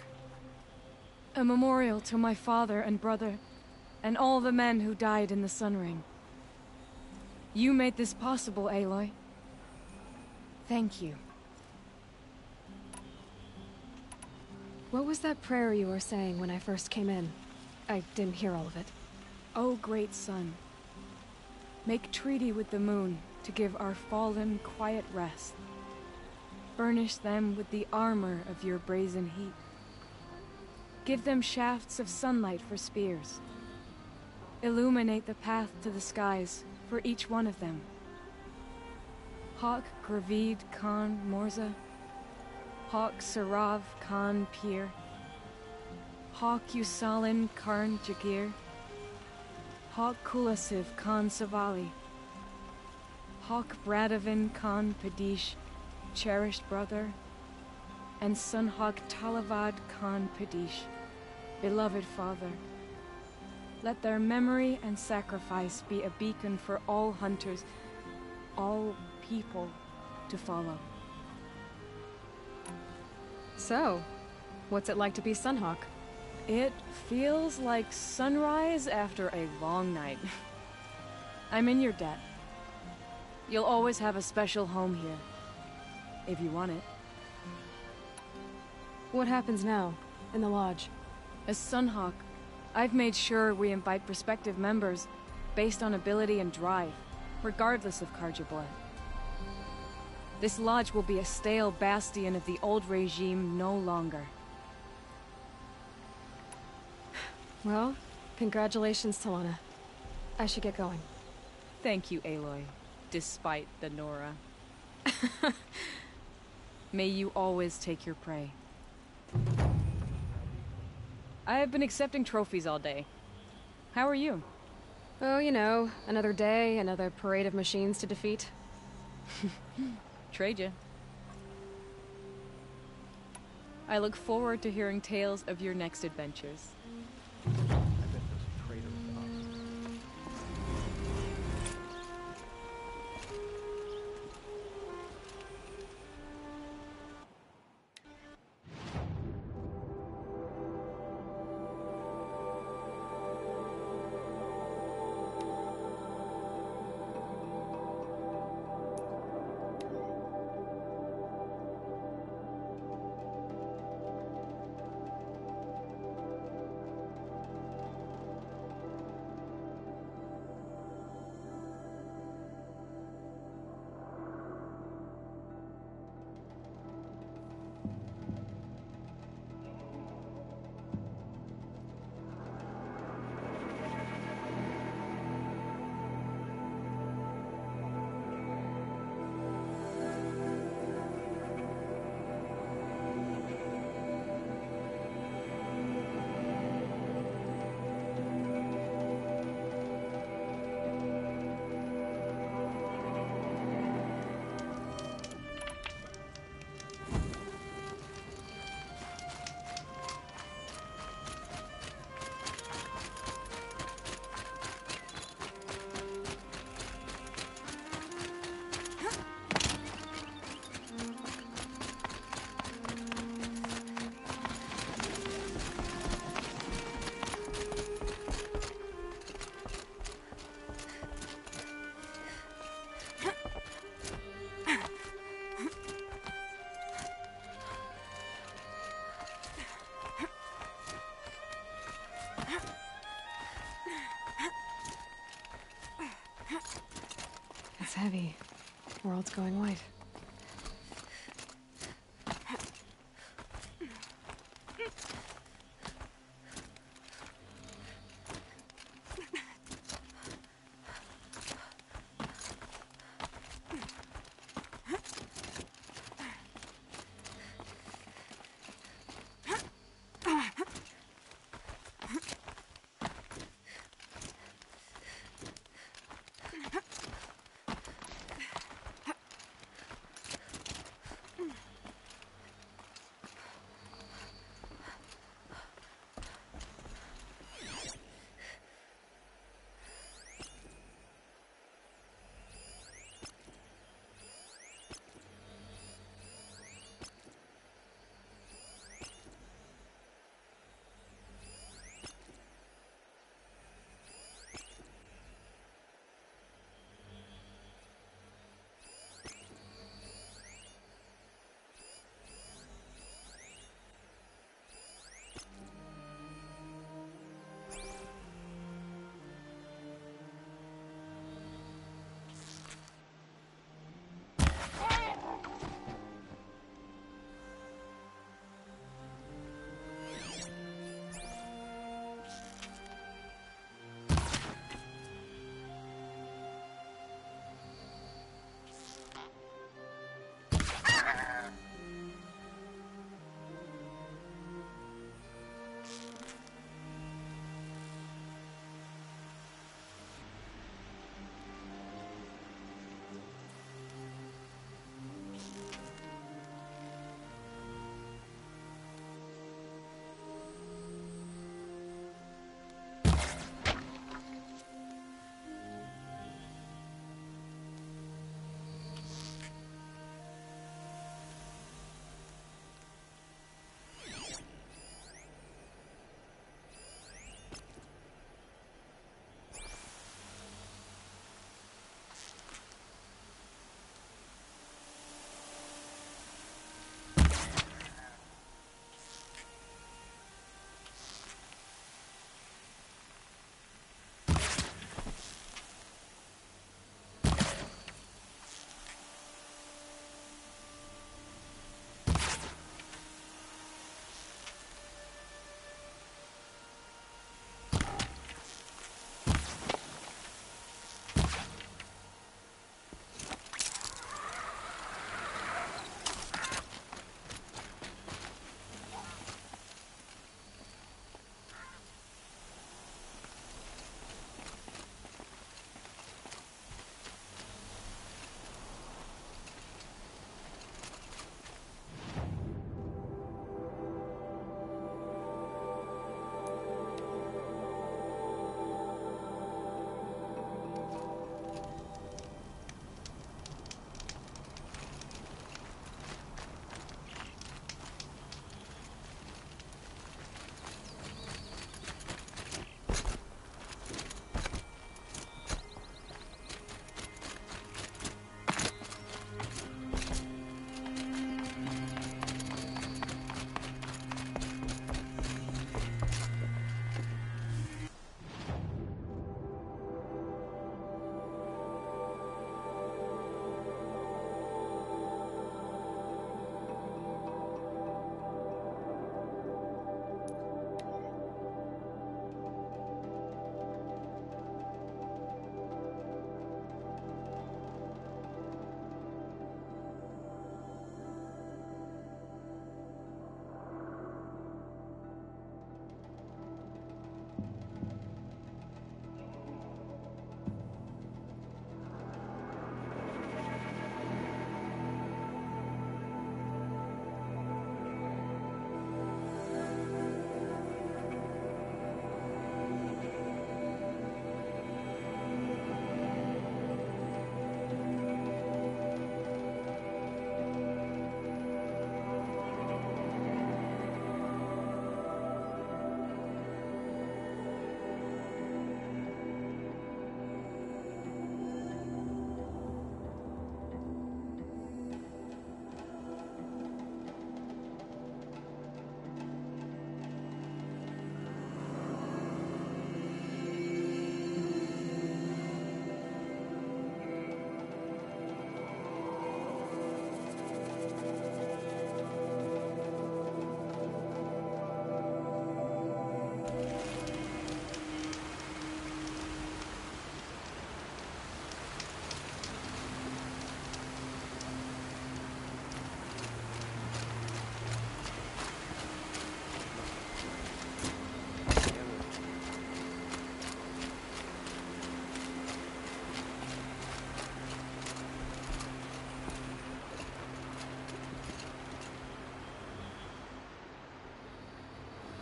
a memorial to my father and brother, and all the men who died in the Sun Ring. You made this possible, Aloy. Thank you. What was that prayer you were saying when I first came in? I didn't hear all of it. O great sun, make treaty with the moon to give our fallen quiet rest. Furnish them with the armor of your brazen heat. Give them shafts of sunlight for spears. Illuminate the path to the skies for each one of them. Hawk Gravid Khan Morza, Hawk Sarav Khan Pir, Hawk Usalin Karn Jagir, Hawk Kulasiv Khan Savali, Hawk Bradavin Khan Padish, cherished brother, and Sunhawk Talavad Khan Padish, beloved father. Let their memory and sacrifice be a beacon for all hunters, all people to follow. So, what's it like to be Sunhawk? It feels like sunrise after a long night. I'm in your debt. You'll always have a special home here, if you want it. What happens now, in the lodge? As Sunhawk, I've made sure we invite prospective members based on ability and drive, regardless of Karja blood. This lodge will be a stale bastion of the old regime no longer. Well, congratulations, Talana. I should get going. Thank you, Aloy, despite the Nora. May you always take your prey. I have been accepting trophies all day. How are you? Oh, you know, another day, another parade of machines to defeat. Trade ya. I look forward to hearing tales of your next adventures. It's heavy. World's going white.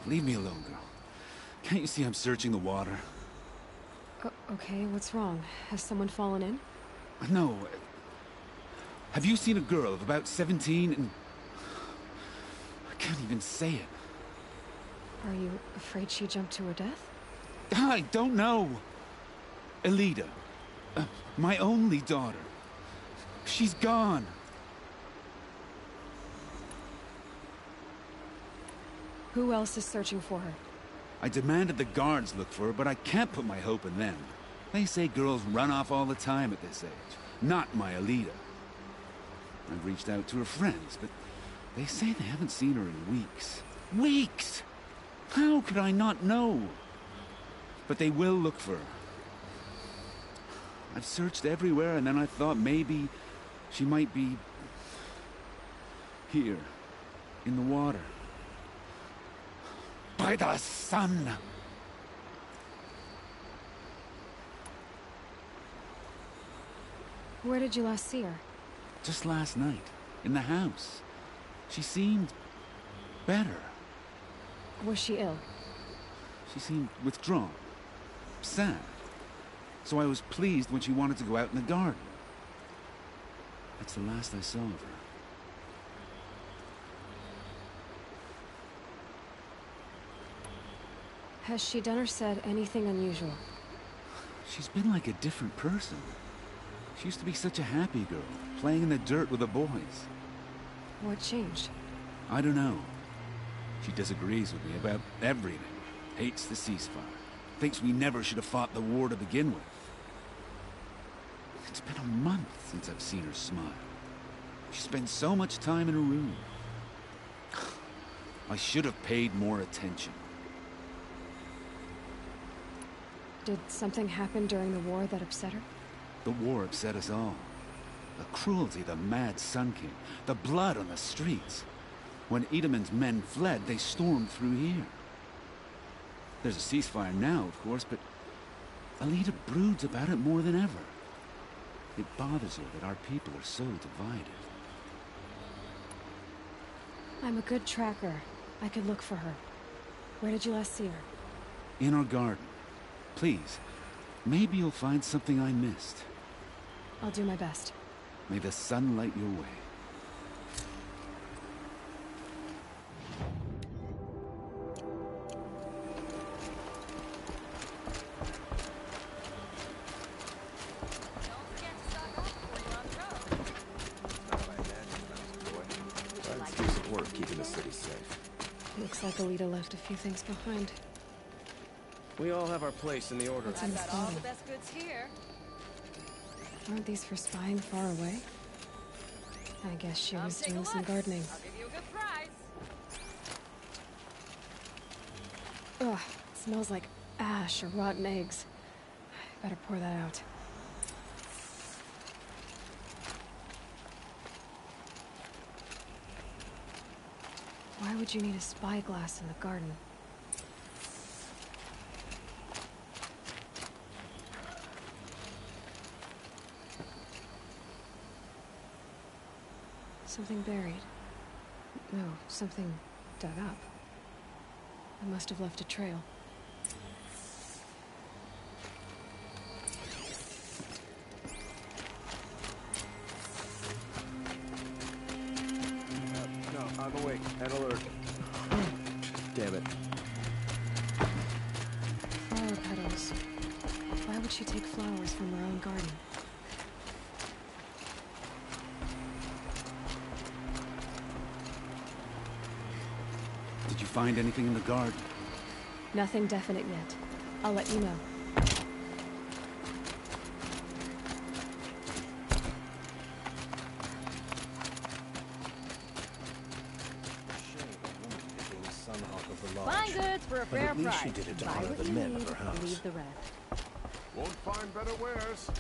Leave me alone, girl. Can't you see I'm searching the water? Okay, what's wrong? Has someone fallen in? No. Have you seen a girl of about 17 and... I can't even say it. Are you afraid she jumped to her death? I don't know. Elida. My only daughter. She's gone. Who else is searching for her? I demanded the guards look for her, but I can't put my hope in them. They say girls run off all the time at this age. Not my Elida. I've reached out to her friends, but they say they haven't seen her in weeks. Weeks! How could I not know? But they will look for her. I've searched everywhere, and then I thought maybe she might be... here, in the water. By the sun! Where did you last see her? Just last night, in the house. She seemed... better. Was she ill? She seemed withdrawn. Sad. So I was pleased when she wanted to go out in the garden. That's the last I saw of her. Has she done or said anything unusual? She's been like a different person. She used to be such a happy girl, playing in the dirt with the boys. What changed? I don't know. She disagrees with me about everything. Hates the ceasefire. Thinks we never should have fought the war to begin with. It's been a month since I've seen her smile. She spends so much time in her room. I should have paid more attention. Did something happen during the war that upset her? The war upset us all. The cruelty of the mad Sun King. The blood on the streets. When Edamon's men fled, they stormed through here. There's a ceasefire now, of course, but Elida broods about it more than ever. It bothers her that our people are so divided. I'm a good tracker. I could look for her. Where did you last see her? In our garden. Please, maybe you'll find something I missed. I'll do my best. May the sun light your way. Keeping the city safe. Looks like Elida left a few things behind. We all have our place in the order. What's in this bottle? best goods here. Aren't these for spying far away? I guess she was doing some gardening. I'll give you a good price. Ugh, it smells like ash or rotten eggs. Better pour that out. Why would you need a spyglass in the garden? Something buried. No, something dug up. I must have left a trail. No, I'm awake and alert. Damn it. Flower petals. Why would she take flowers from her own garden? Did you find anything in the garden? Nothing definite yet. I'll let you know. Fine goods for a But fair at least price. she did it to Buy honor what the you men need, of her house. leave the rest. Won't find better wares.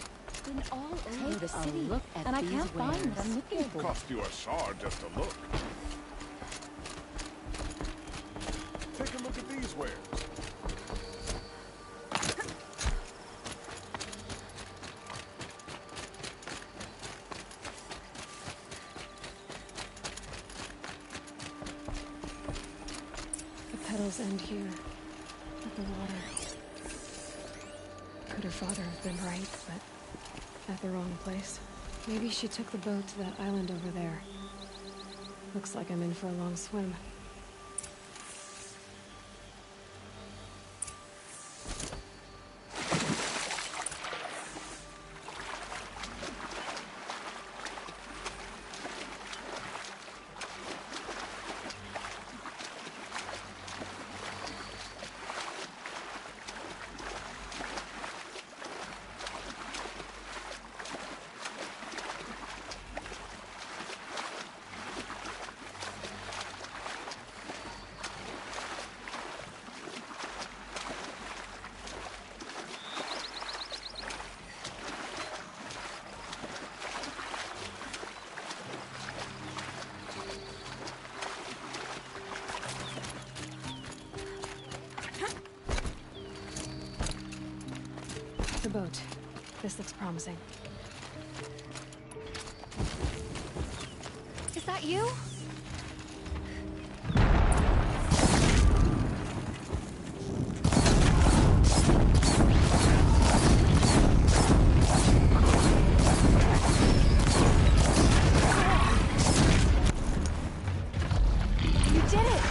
Been all over Take the a city, look at and I these can't find what wares. I'm looking for. Cost you a shard just to look. Take a look at these wares. The petals trails end here, at the water. Could her father have been right, but at the wrong place? Maybe she took the boat to that island over there. Looks like I'm in for a long swim. The boat. This looks promising. Is that you? You did it!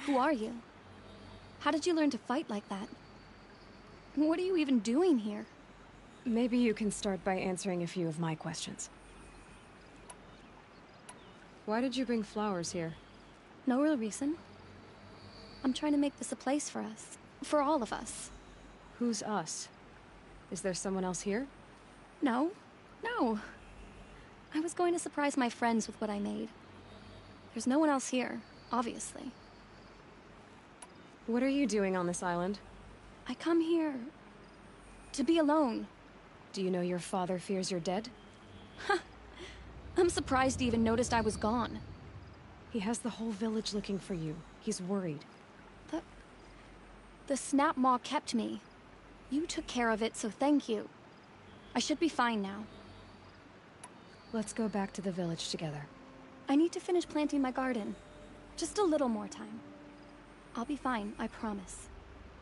Who are you? How did you learn to fight like that? What are you even doing here? Maybe you can start by answering a few of my questions. Why did you bring flowers here? No real reason. I'm trying to make this a place for us. For all of us. Who's us? Is there someone else here? No. No. I was going to surprise my friends with what I made. There's no one else here, obviously. What are you doing on this island? I come here to be alone. Do you know your father fears you're dead? I'm surprised he even noticed I was gone. He has the whole village looking for you. He's worried. The snap maw kept me. You took care of it, so thank you. I should be fine now. Let's go back to the village together. I need to finish planting my garden. Just a little more time. I'll be fine, I promise.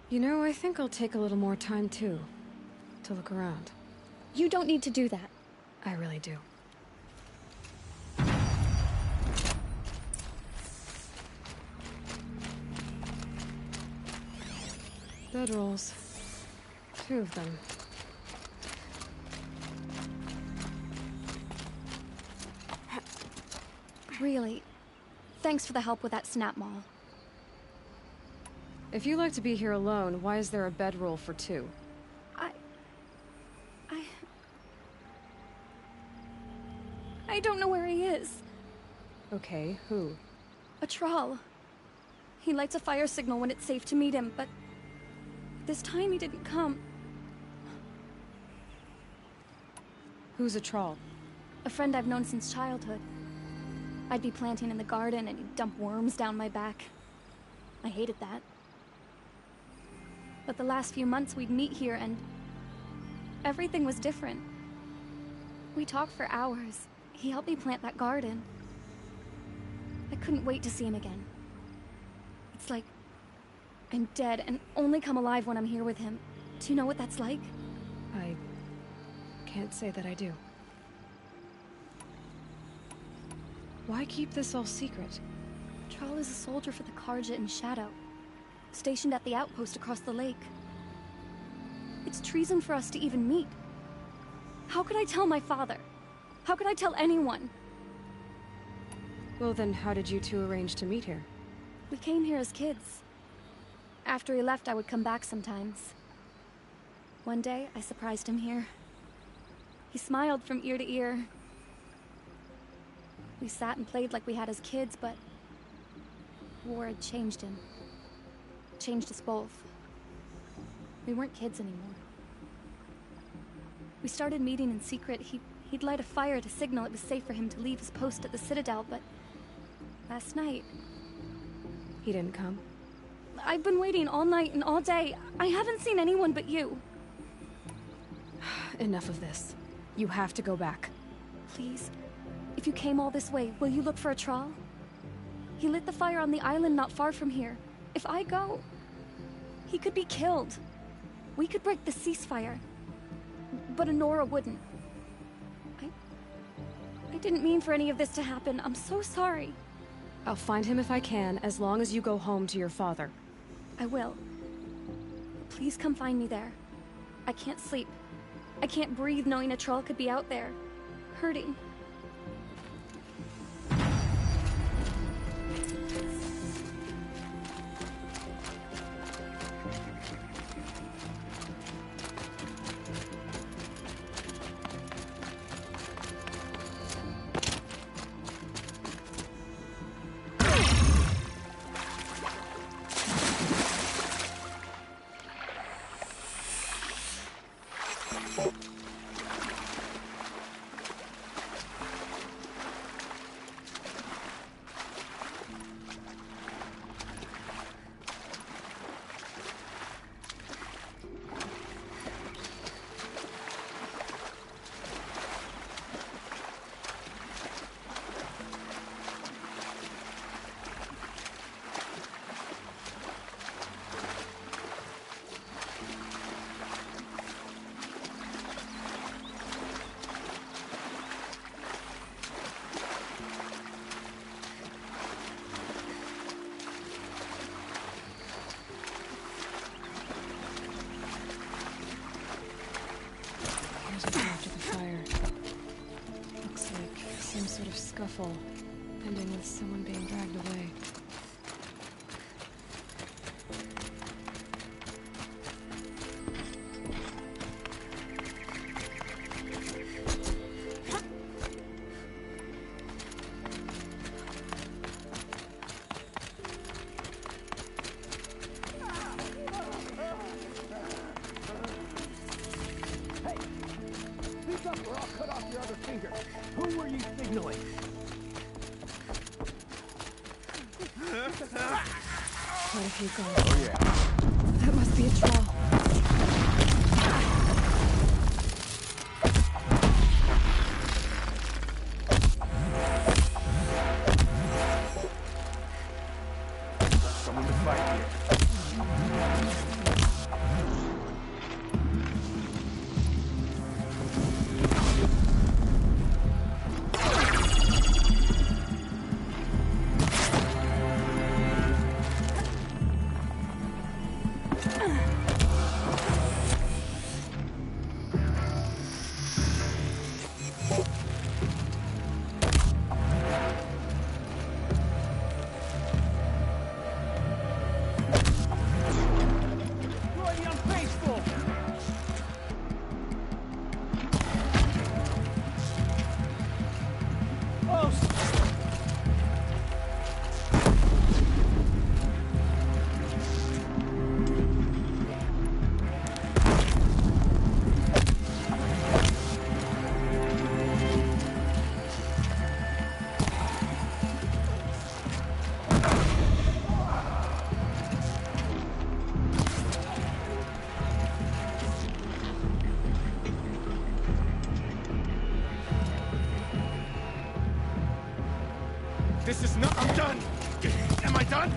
You know, I think I'll take a little more time, too. To look around. You don't need to do that. I really do. Bedrolls. 2 of them. Really, thanks for the help with that snap maw. If you like to be here alone, why is there a bedroll for 2? I don't know where he is. Okay, who? A troll. He lights a fire signal when it's safe to meet him, but this time he didn't come. Who's a troll? A friend I've known since childhood. I'd be planting in the garden and he'd dump worms down my back. I hated that. But the last few months we'd meet here and everything was different. We talked for hours. He helped me plant that garden. I couldn't wait to see him again. It's like I'm dead and only come alive when I'm here with him. Do you know what that's like? I can't say that I do. Why keep this all secret? Troll is a soldier for the Karja in Shadow, stationed at the outpost across the lake. It's treason for us to even meet. How could I tell my father? How could I tell anyone? Well then, how did you two arrange to meet here? We came here as kids. After he left, I would come back sometimes. One day, I surprised him here. He smiled from ear to ear. We sat and played like we had as kids, but war had changed him. Changed us both. We weren't kids anymore. We started meeting in secret. He'd light a fire to signal it was safe for him to leave his post at the Citadel, but last night... He didn't come? I've been waiting all night and all day. I haven't seen anyone but you. Enough of this. You have to go back. Please, if you came all this way, will you look for a trawl? He lit the fire on the island not far from here. If I go, he could be killed. We could break the ceasefire, but Honora wouldn't. I didn't mean for any of this to happen. I'm so sorry. I'll find him if I can, as long as you go home to your father. I will. Please come find me there. I can't sleep. I can't breathe knowing a troll could be out there, hurting. Sort of scuffle, ending with someone being dragged away. Quite a few gone. Oh yeah. That must be a troll. Someone to fight here. This is not... I'm done! Am I done?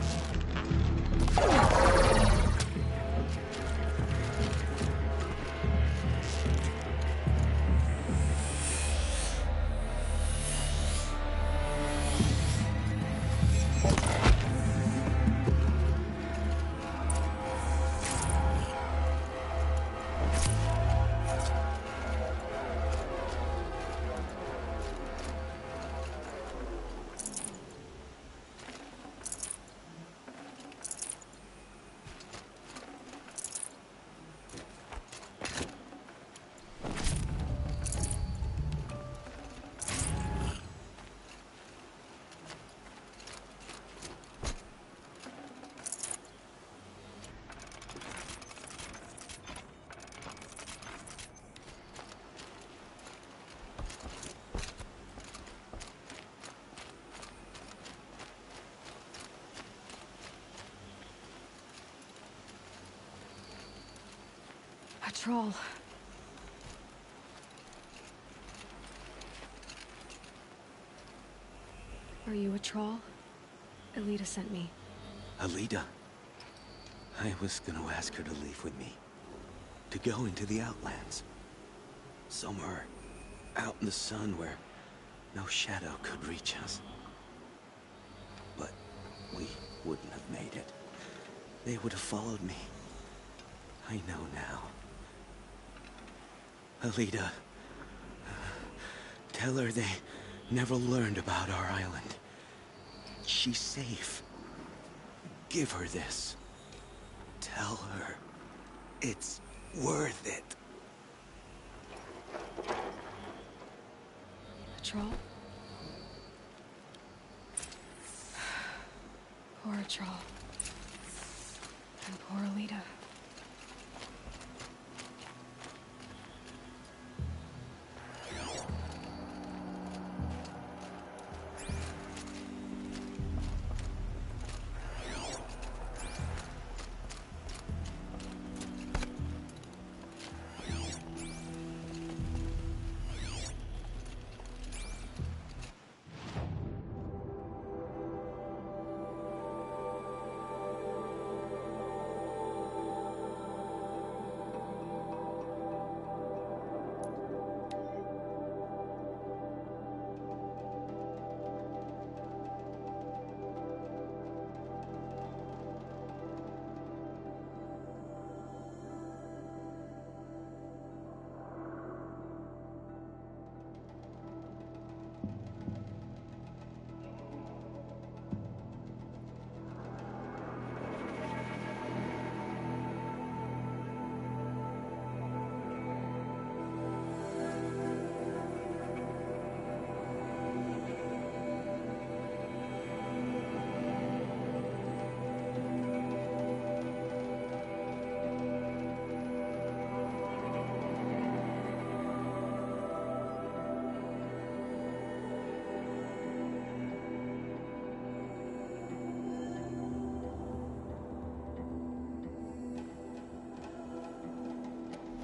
A troll. Are you a troll? Elita sent me. Alida. I was gonna ask her to leave with me. To go into the Outlands. Somewhere out in the sun where no shadow could reach us. But we wouldn't have made it. They would have followed me. I know now. Alida, tell her they never learned about our island. She's safe. Give her this. Tell her it's worth it. A troll? Poor troll. And poor Alita.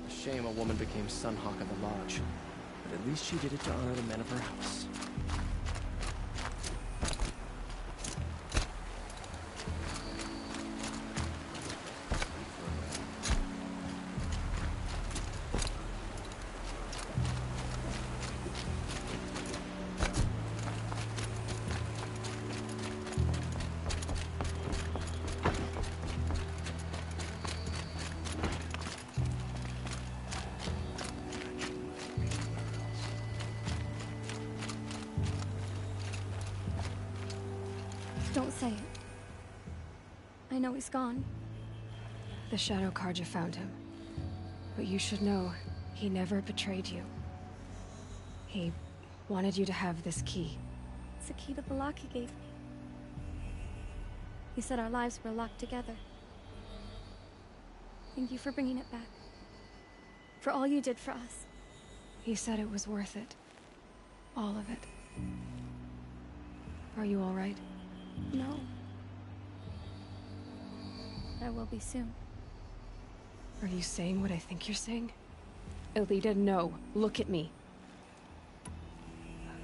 Shame a woman became Sunhawk of the Lodge, but at least she did it to honor the men of her house. Don't say it. I know he's gone. The Shadow Karja found him. But you should know, he never betrayed you. He wanted you to have this key. It's a key the Balaki gave me. He said our lives were locked together. Thank you for bringing it back. For all you did for us. He said it was worth it. All of it. Are you all right? No. I will be soon. Are you saying what I think you're saying? Elita, no. Look at me.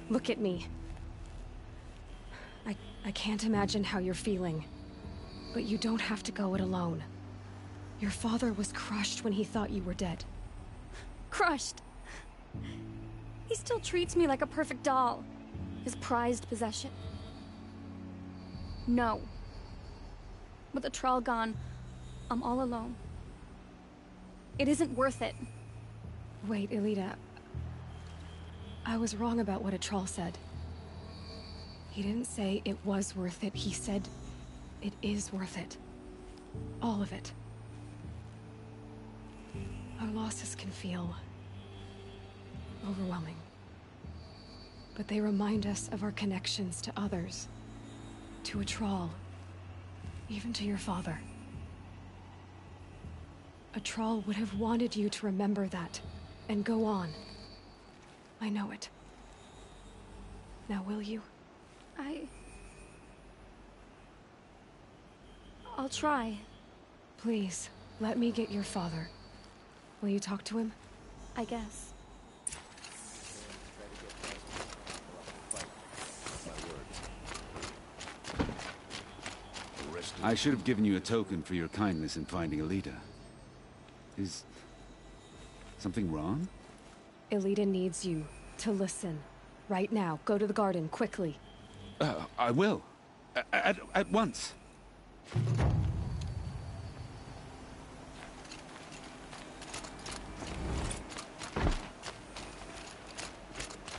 Look at me. I can't imagine how you're feeling. But you don't have to go it alone. Your father was crushed when he thought you were dead. Crushed? He still treats me like a perfect doll. His prized possession. No. With the Troll gone, I'm all alone. It isn't worth it. Wait, Elita. I was wrong about what a troll said. He didn't say it was worth it. He said it is worth it. All of it. Our losses can feel overwhelming. But they remind us of our connections to others. To a troll. Even to your father. A troll would have wanted you to remember that, and go on. I know it. Now will you? I'll try. Please, let me get your father. Will you talk to him? I guess. I should have given you a token for your kindness in finding Alita. Is something wrong? Alita needs you to listen. Right now, go to the garden, quickly. I will. At once.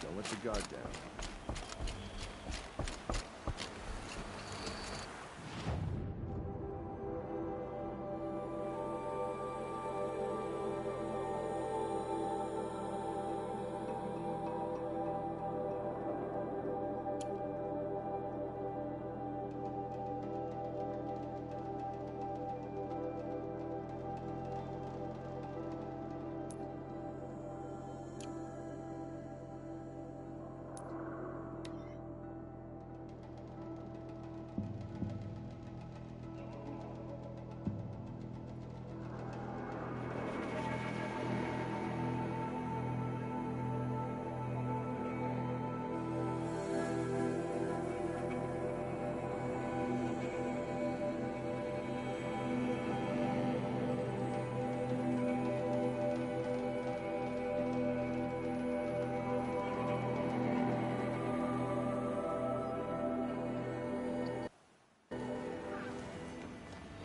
Don't let the guard down.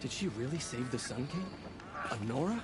Did she really save the Sun King? Honora?